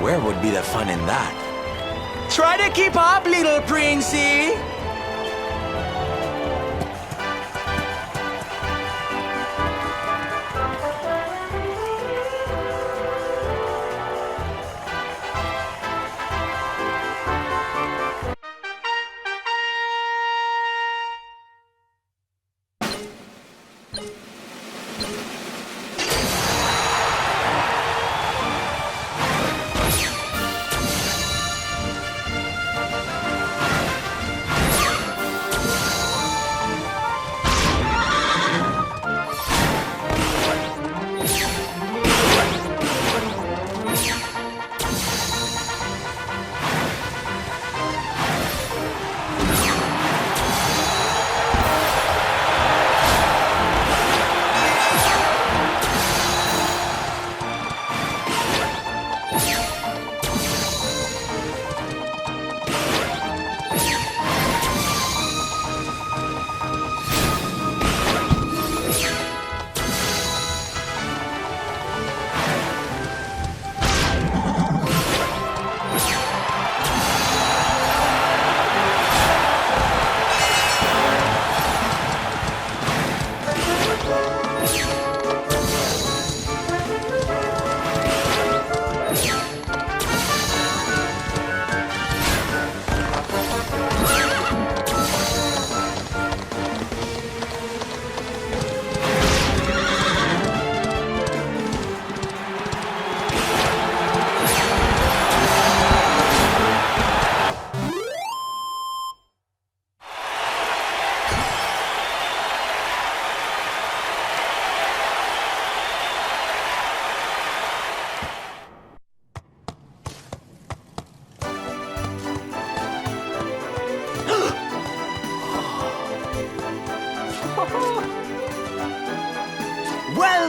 Where would be the fun in that? Try to keep up, little princey!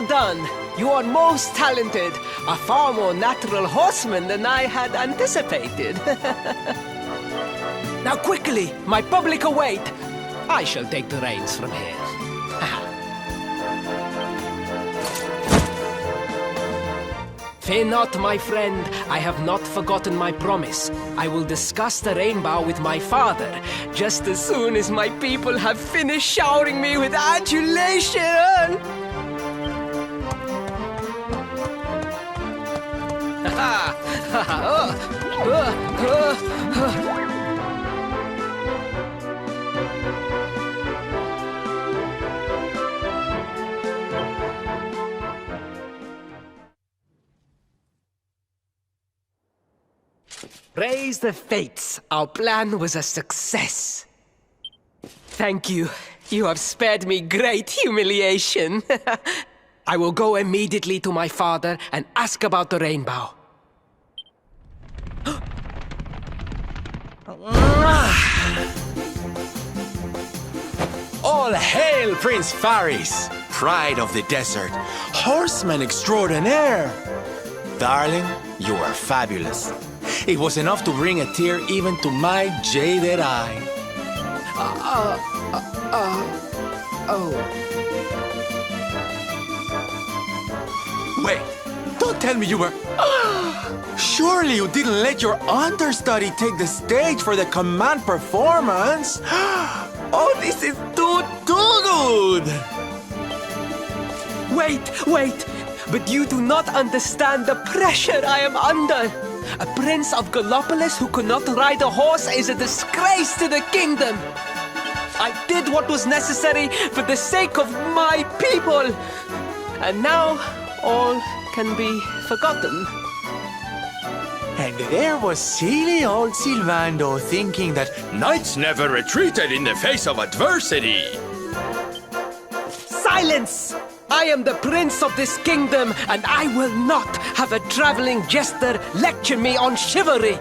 Well done! You are most talented. A far more natural horseman than I had anticipated. Now quickly, my public await. I shall take the reins from here. Fear not, my friend. I have not forgotten my promise. I will discuss the rainbow with my father, just as soon as my people have finished showering me with adulation. Praise the fates. Our plan was a success. Thank you. You have spared me great humiliation. I will go immediately to my father and ask about the rainbow. All hail Prince Faris, pride of the desert, horseman extraordinaire. Darling, you are fabulous. It was enough to bring a tear even to my jaded eye. Wait, don't tell me you were... Surely you didn't let your understudy take the stage for the command performance? Oh, this is too good! Wait! But you do not understand the pressure I am under. A prince of Gallopolis who could not ride a horse is a disgrace to the kingdom. I did what was necessary for the sake of my people. And now, all can be forgotten. And there was silly old Silvando thinking that knights never retreated in the face of adversity. Silence! I am the prince of this kingdom, and I will not have a traveling jester lecture me on chivalry.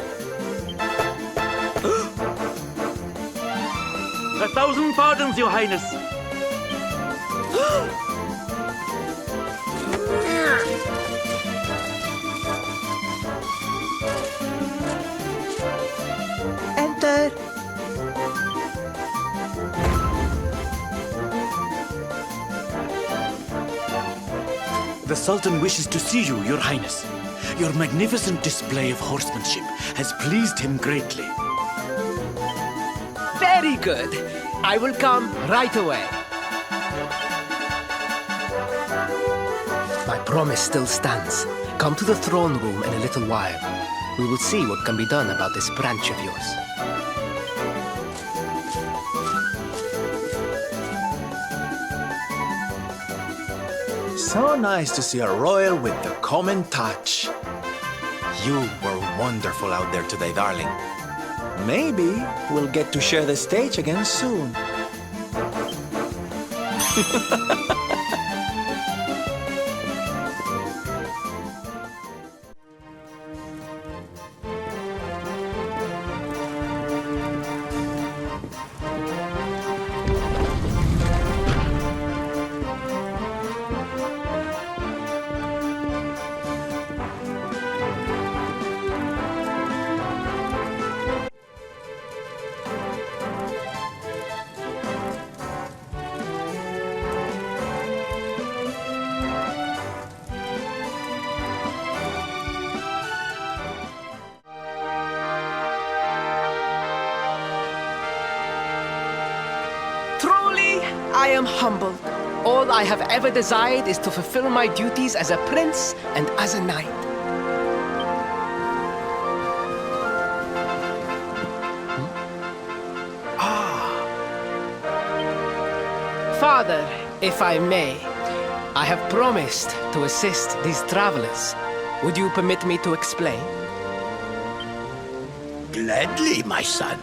1,000 pardons, Your Highness. Enter. The Sultan wishes to see you, Your Highness. Your magnificent display of horsemanship has pleased him greatly. Very good. I will come right away. My promise still stands. Come to the throne room in a little while. We will see what can be done about this branch of yours. So nice to see a royal with the common touch. You were wonderful out there today, darling. Maybe we'll get to share the stage again soon. I am humbled. All I have ever desired is to fulfill my duties as a prince and as a knight. Father, if I may, I have promised to assist these travelers. Would you permit me to explain? Gladly, my son.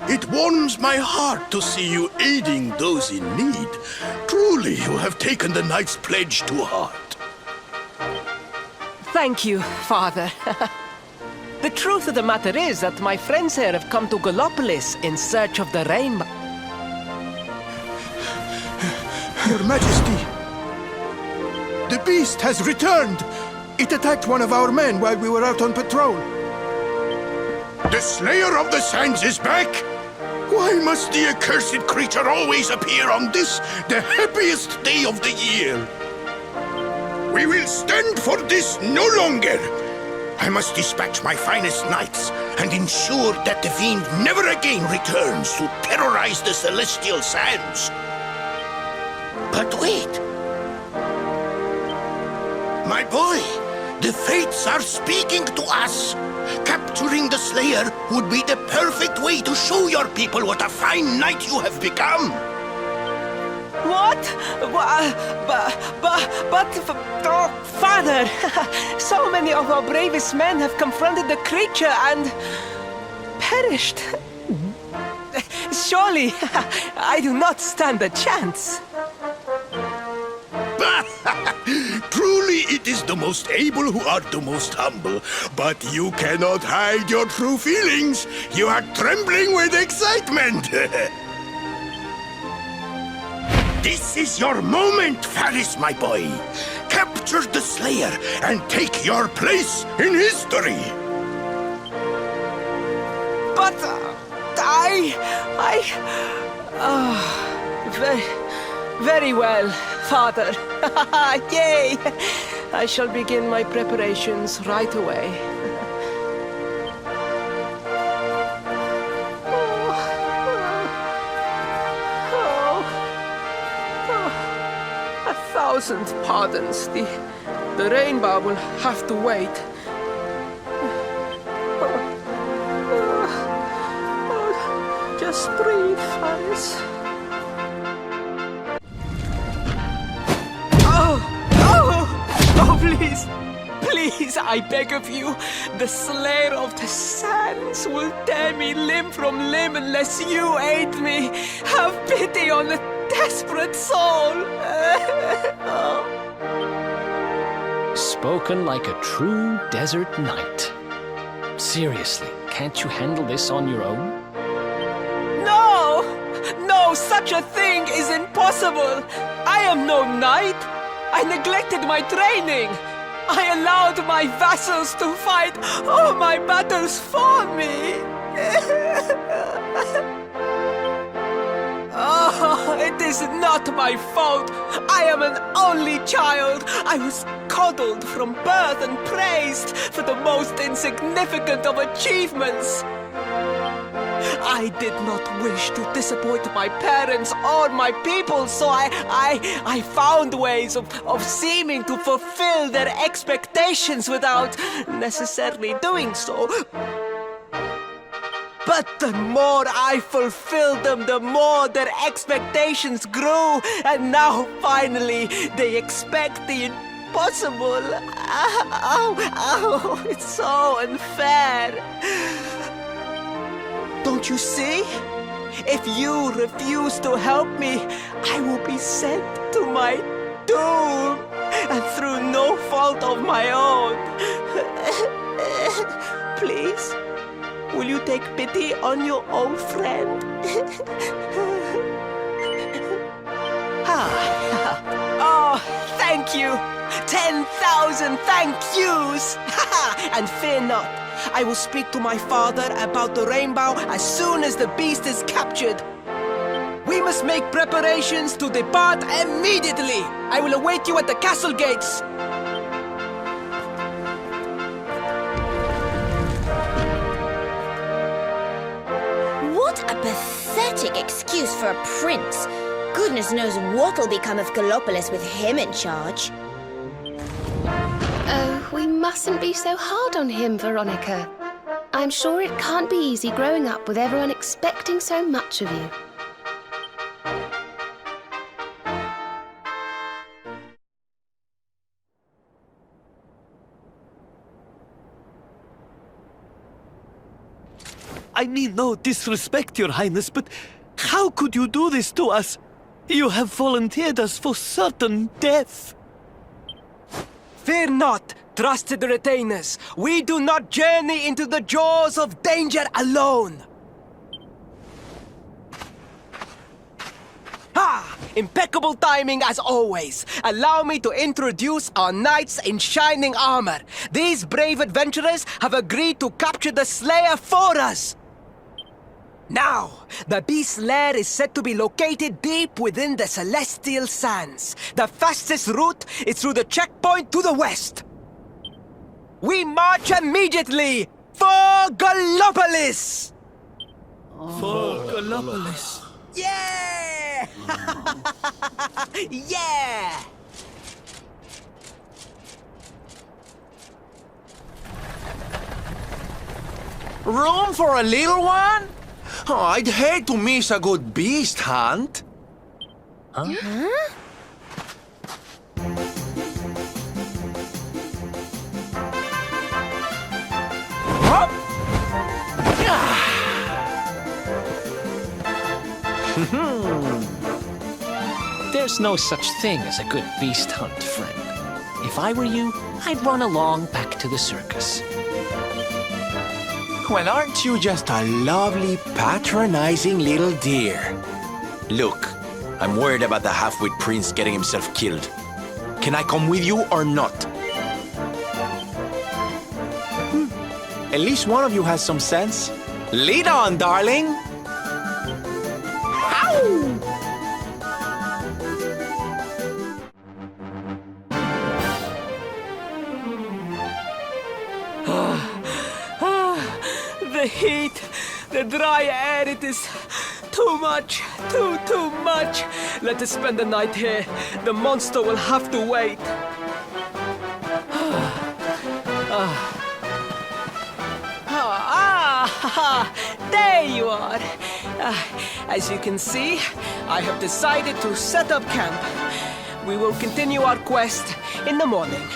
It warms my heart to see you aiding those in need. Truly, you have taken the knight's pledge to heart. Thank you, Father. The truth of the matter is that my friends here have come to Gallopolis in search of the rainbow. Your Majesty! The beast has returned! It attacked one of our men while we were out on patrol. The Slayer of the Sands is back! Why must the accursed creature always appear on this, the happiest day of the year? We will stand for this no longer! I must dispatch my finest knights and ensure that the fiend never again returns to terrorize the Celestial Sands. But wait! My boy, the Fates are speaking to us! Capturing the Slayer would be the perfect way to show your people what a fine knight you have become! What? Oh, Father! So many of our bravest men have confronted the creature and perished. Surely, I do not stand a chance. Truly, it is the most able who are the most humble. But you cannot hide your true feelings. You are trembling with excitement. This is your moment, Faris, my boy. Capture the Slayer and take your place in history. But very well, Father. Yay! I shall begin my preparations right away. A thousand pardons. The rainbow will have to wait. Just breathe, Faris. Oh, please. Please, I beg of you. The Slayer of the Sands will tear me limb from limb unless you aid me. Have pity on a desperate soul. Spoken like a true desert knight. Seriously, can't you handle this on your own? No! No, such a thing is impossible! I am no knight! I neglected my training! I allowed my vassals to fight all my battles for me! Oh, it is not my fault! I am an only child! I was coddled from birth and praised for the most insignificant of achievements! I did not wish to disappoint my parents or my people, so I found ways of seeming to fulfill their expectations without necessarily doing so. But the more I fulfilled them, the more their expectations grew, and now finally they expect the impossible. Oh, it's so unfair. Don't you see? If you refuse to help me, I will be sent to my doom, and through no fault of my own. Please, will you take pity on your old friend? Oh, thank you! 10,000 thank yous! And fear not. I will speak to my father about the rainbow as soon as the beast is captured. We must make preparations to depart immediately. I will await you at the castle gates. What a pathetic excuse for a prince. Goodness knows what'll become of Gallopolis with him in charge. Oh, we mustn't be so hard on him, Veronica. I'm sure it can't be easy growing up with everyone expecting so much of you. I mean no disrespect, Your Highness, but how could you do this to us? You have volunteered us for certain death. Fear not, trusted retainers. We do not journey into the jaws of danger alone. Impeccable timing as always. Allow me to introduce our knights in shining armor. These brave adventurers have agreed to capture the Slayer for us. Now, the beast's lair is said to be located deep within the Celestial Sands. The fastest route is through the checkpoint to the west. We march immediately for Gallopolis! For Gallopolis. Yeah! Yeah! Room for a little one? Oh, I'd hate to miss a good beast hunt. Huh? There's no such thing as a good beast hunt, friend. If I were you, I'd run along back to the circus. Well, aren't you just a lovely, patronizing little dear? Look, I'm worried about the half-wit prince getting himself killed. Can I come with you or not? At least one of you has some sense. Lead on, darling! Ow! The heat, the dry air, it is too much, too much. Let us spend the night here. The monster will have to wait. There you are. As you can see, I have decided to set up camp. We will continue our quest in the morning.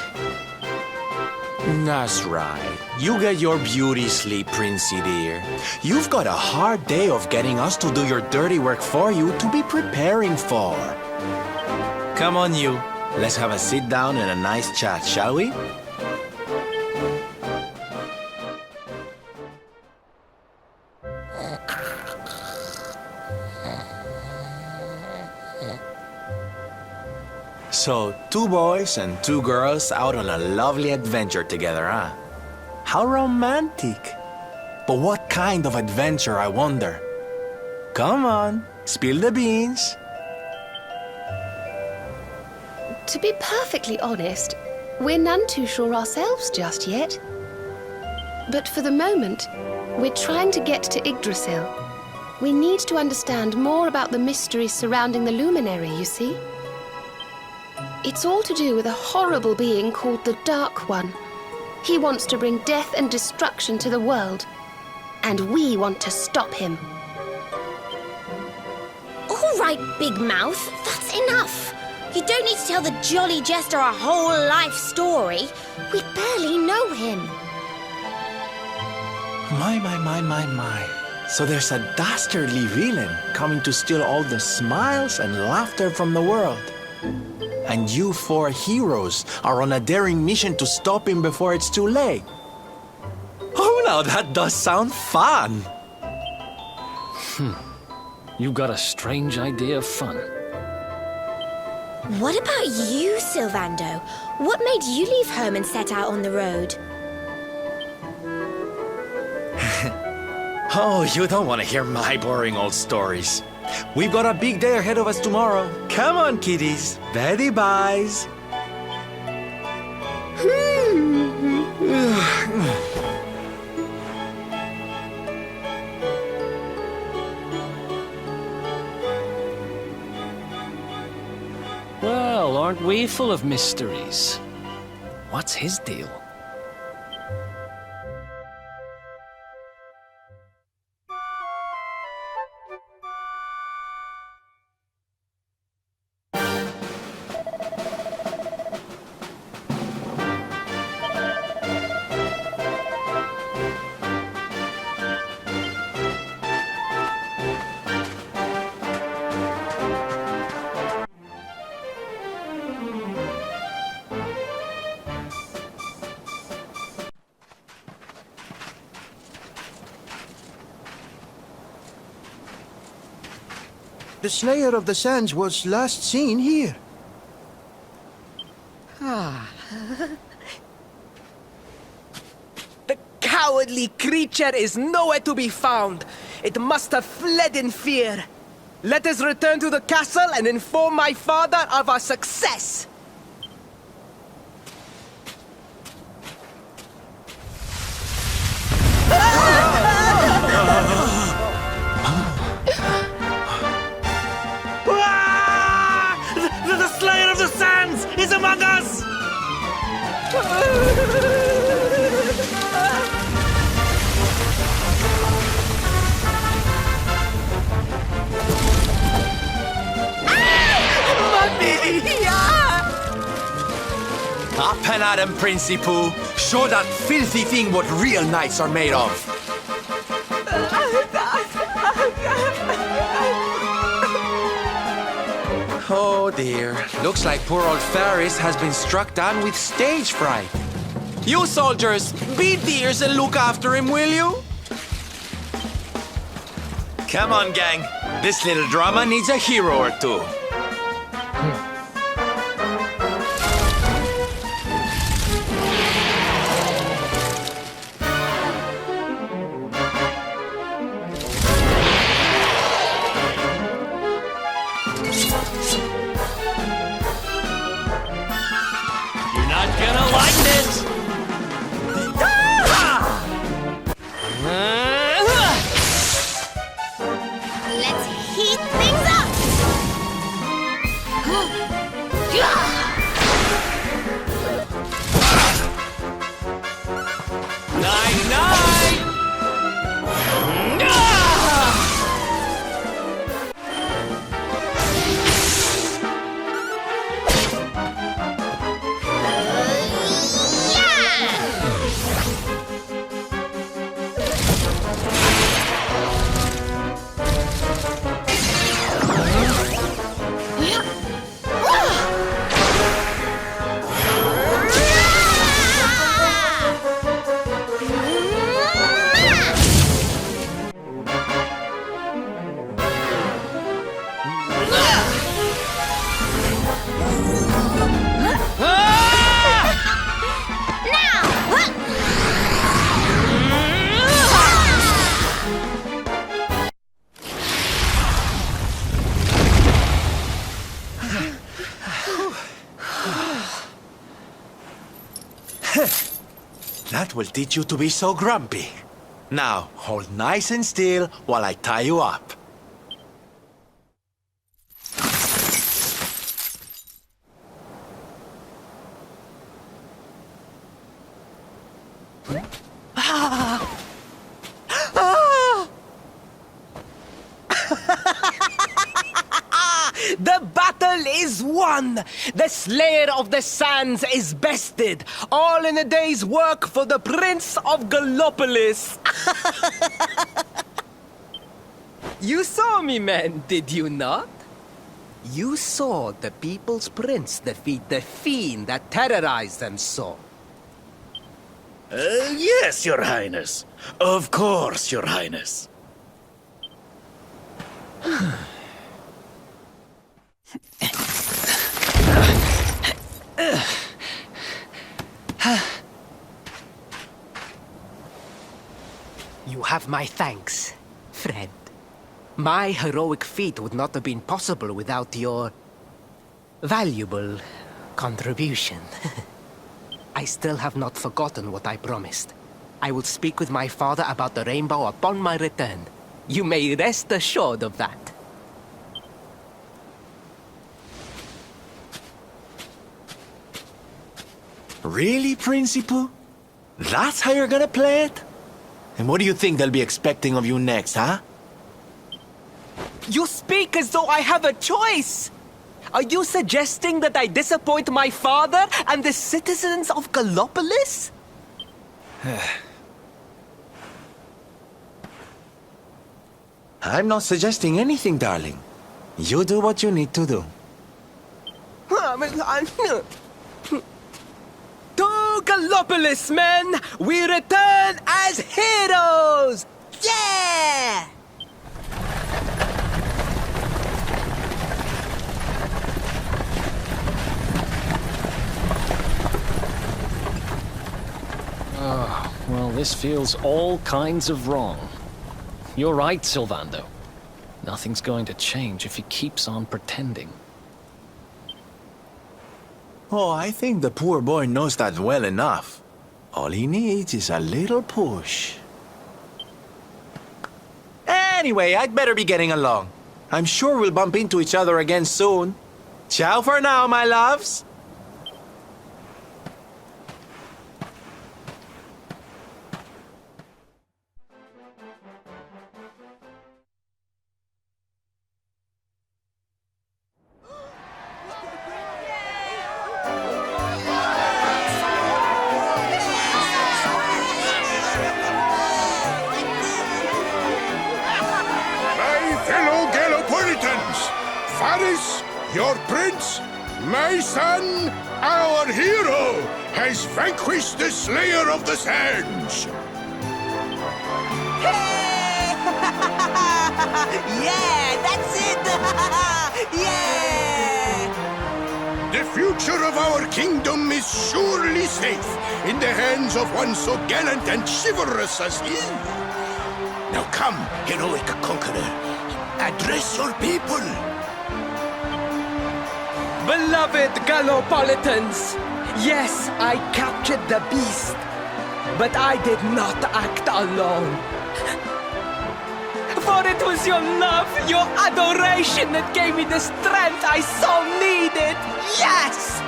That's right. You get your beauty sleep, Princey dear. You've got a hard day of getting us to do your dirty work for you to be preparing for. Come on, you. Let's have a sit down and a nice chat, shall we? So, 2 boys and 2 girls out on a lovely adventure together, huh? How romantic. But what kind of adventure, I wonder? Come on, spill the beans. To be perfectly honest, we're none too sure ourselves just yet. But for the moment, we're trying to get to Yggdrasil. We need to understand more about the mysteries surrounding the luminary, you see? It's all to do with a horrible being called the Dark One. He wants to bring death and destruction to the world, and we want to stop him. All right, Big Mouth, that's enough. You don't need to tell the Jolly Jester our whole life story. We barely know him. My. So there's a dastardly villain coming to steal all the smiles and laughter from the world. And you 4 heroes are on a daring mission to stop him before it's too late. Oh, now that does sound fun. You've got a strange idea of fun. What about you, Sylvando? What made you leave home and set out on the road? Oh, you don't want to hear my boring old stories. We've got a big day ahead of us tomorrow. Come on, kiddies. Betty buys. Well, aren't we full of mysteries? What's his deal? The Slayer of the Sands was last seen here. The cowardly creature is nowhere to be found. It must have fled in fear. Let us return to the castle and inform my father of our success. The Slayer of the Sands is among us! Up and at him, Principal. Show that filthy thing what real knights are made of. Oh dear. Looks like poor old Faris has been struck down with stage fright. You soldiers, be dears and look after him, will you? Come on, gang. This little drama needs a hero or two. Let's heat things up! That will teach you to be so grumpy. Now, hold nice and still while I tie you up. The battle is won! The Slayer of the Sands is bested! All in a day's work for the Prince of Gallopolis! You saw me, men, did you not? You saw the People's Prince defeat the fiend that terrorized them so. Yes, Your Highness. Of course, Your Highness. You have my thanks, friend. My heroic feat would not have been possible without your valuable contribution. I still have not forgotten what I promised. I will speak with my father about the rainbow upon my return. You may rest assured of that. Really, Principal? That's how you're gonna play it? And what do you think they'll be expecting of you next, huh? You speak as though I have a choice! Are you suggesting that I disappoint my father and the citizens of Gallopolis? I'm not suggesting anything, darling. You do what you need to do. To Gallopolis, men! We return as heroes! Yeah! This feels all kinds of wrong. You're right, Sylvando. Nothing's going to change if he keeps on pretending. Oh, I think the poor boy knows that well enough. All he needs is a little push. Anyway, I'd better be getting along. I'm sure we'll bump into each other again soon. Ciao for now, my loves. Fellow Galopolitans, Faris, your prince, my son, our hero, has vanquished the Slayer of the Sands. Yeah, that's it! Yeah! The future of our kingdom is surely safe in the hands of one so gallant and chivalrous as he. Now come, heroic conqueror, address your people. Beloved Galopolitans, yes, I captured the beast, but I did not act alone. For it was your love, your adoration that gave me the strength I so needed. Yes!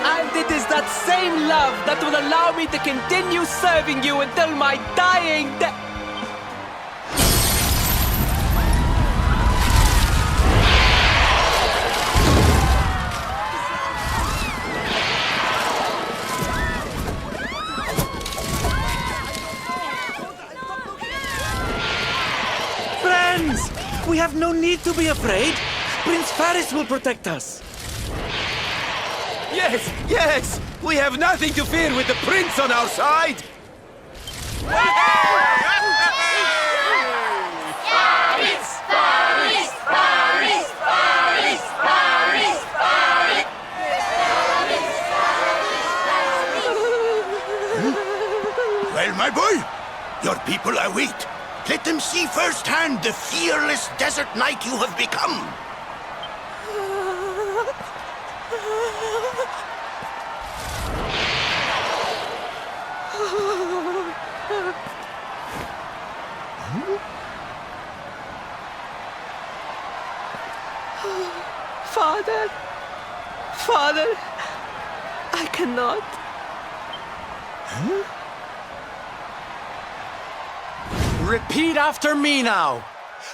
And it is that same love that will allow me to continue serving you until my dying day. Friends! We have no need to be afraid. Prince Faris will protect us. Yes, yes! We have nothing to fear with the prince on our side! Well, my boy, your people await. Let them see firsthand the fearless desert knight you have become. Father, Father, I cannot. Repeat after me now.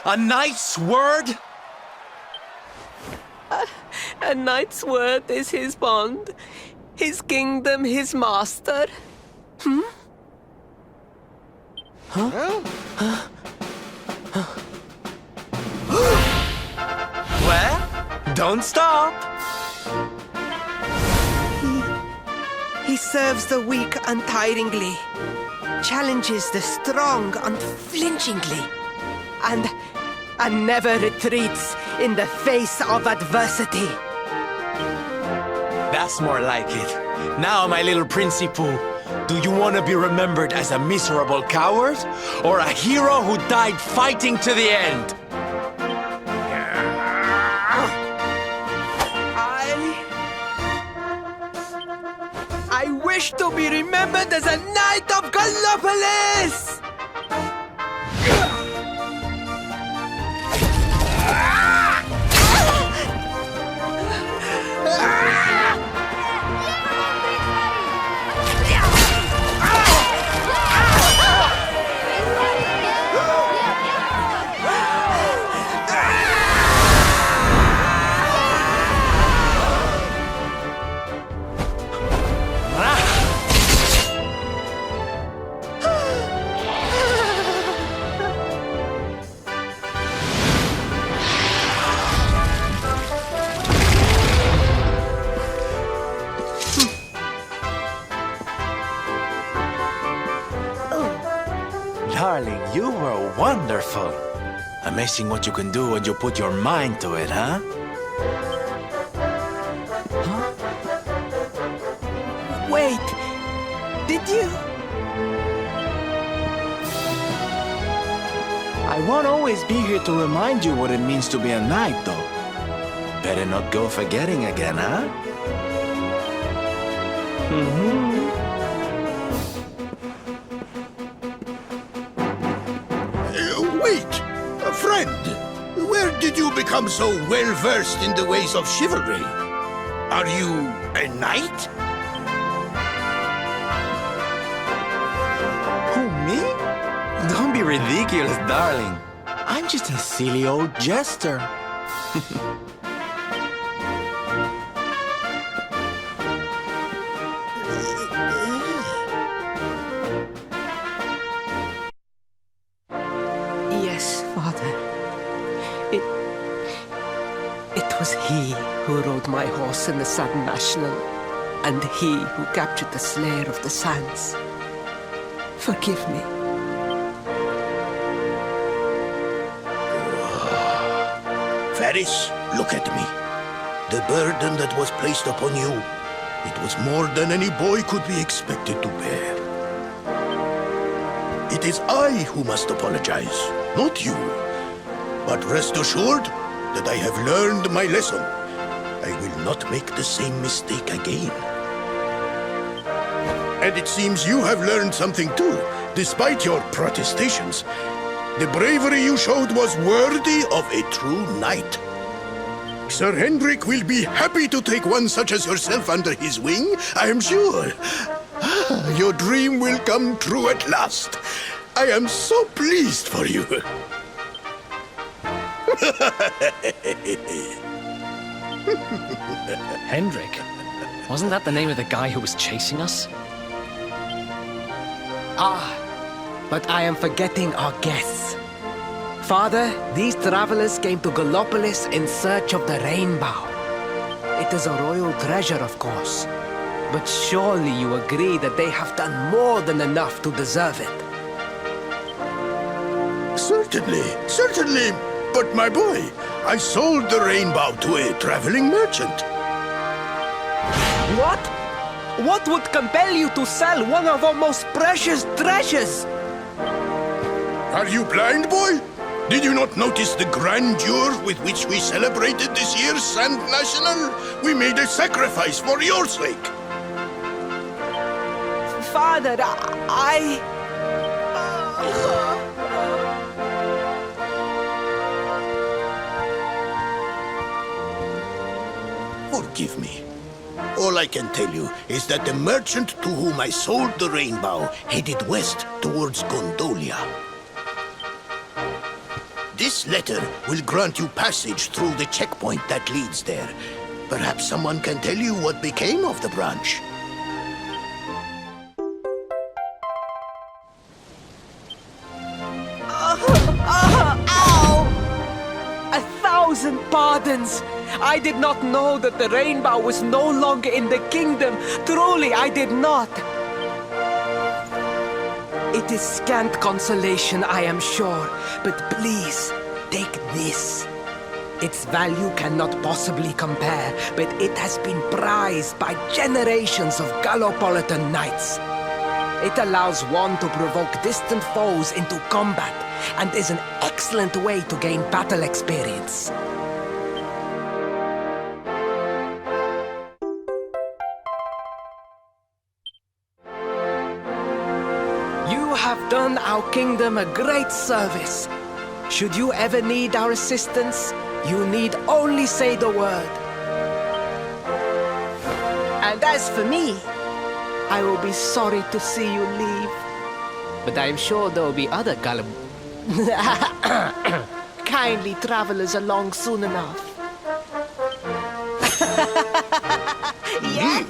A knight's word? A knight's word is his bond, his kingdom, his master. Hmm? Huh? Well, don't stop. He serves the weak untiringly, challenges the strong unflinchingly, and never retreats in the face of adversity. That's more like it. Now, my little Princey Pooh, do you want to be remembered as a miserable coward or a hero who died fighting to the end? I wish to be remembered as a knight of Gallopolis! Darling, you were wonderful. Amazing what you can do when you put your mind to it, huh? Wait, did you? I won't always be here to remind you what it means to be a knight, though. Better not go forgetting again, huh? Wait! Friend! Where did you become so well-versed in the ways of chivalry? Are you a knight? Who, me? Don't be ridiculous, darling. I'm just a silly old jester. Yes, Father. It was he who rode my horse in the Sand National, and he who captured the Slayer of the Sands. Forgive me. Varys, look at me. The burden that was placed upon you, it was more than any boy could be expected to bear. It is I who must apologize, not you. But rest assured that I have learned my lesson. I will not make the same mistake again. And it seems you have learned something too, despite your protestations. The bravery you showed was worthy of a true knight. Sir Hendrik will be happy to take one such as yourself under his wing, I am sure. Your dream will come true at last. I am so pleased for you. Hendrik? Wasn't that the name of the guy who was chasing us? Ah, but I am forgetting our guests. Father, these travelers came to Gallopolis in search of the rainbow. It is a royal treasure, of course. But surely you agree that they have done more than enough to deserve it. Certainly. But my boy, I sold the rainbow to a traveling merchant. What? What would compel you to sell one of our most precious treasures? Are you blind, boy? Did you not notice the grandeur with which we celebrated this year's Sand National? We made a sacrifice for your sake. Father, Forgive me. All I can tell you is that the merchant to whom I sold the rainbow headed west towards Gondolia. This letter will grant you passage through the checkpoint that leads there. Perhaps someone can tell you what became of the branch. Ow! 1,000 pardons! I did not know that the rainbow was no longer in the kingdom. Truly, I did not. It is scant consolation, I am sure. But please, take this. Its value cannot possibly compare, but it has been prized by generations of Gallopolitan knights. It allows one to provoke distant foes into combat, and is an excellent way to gain battle experience. You have done our kingdom a great service. Should you ever need our assistance, you need only say the word. And as for me, I will be sorry to see you leave. But I am sure there will be other kindly travelers along soon enough. Yeah.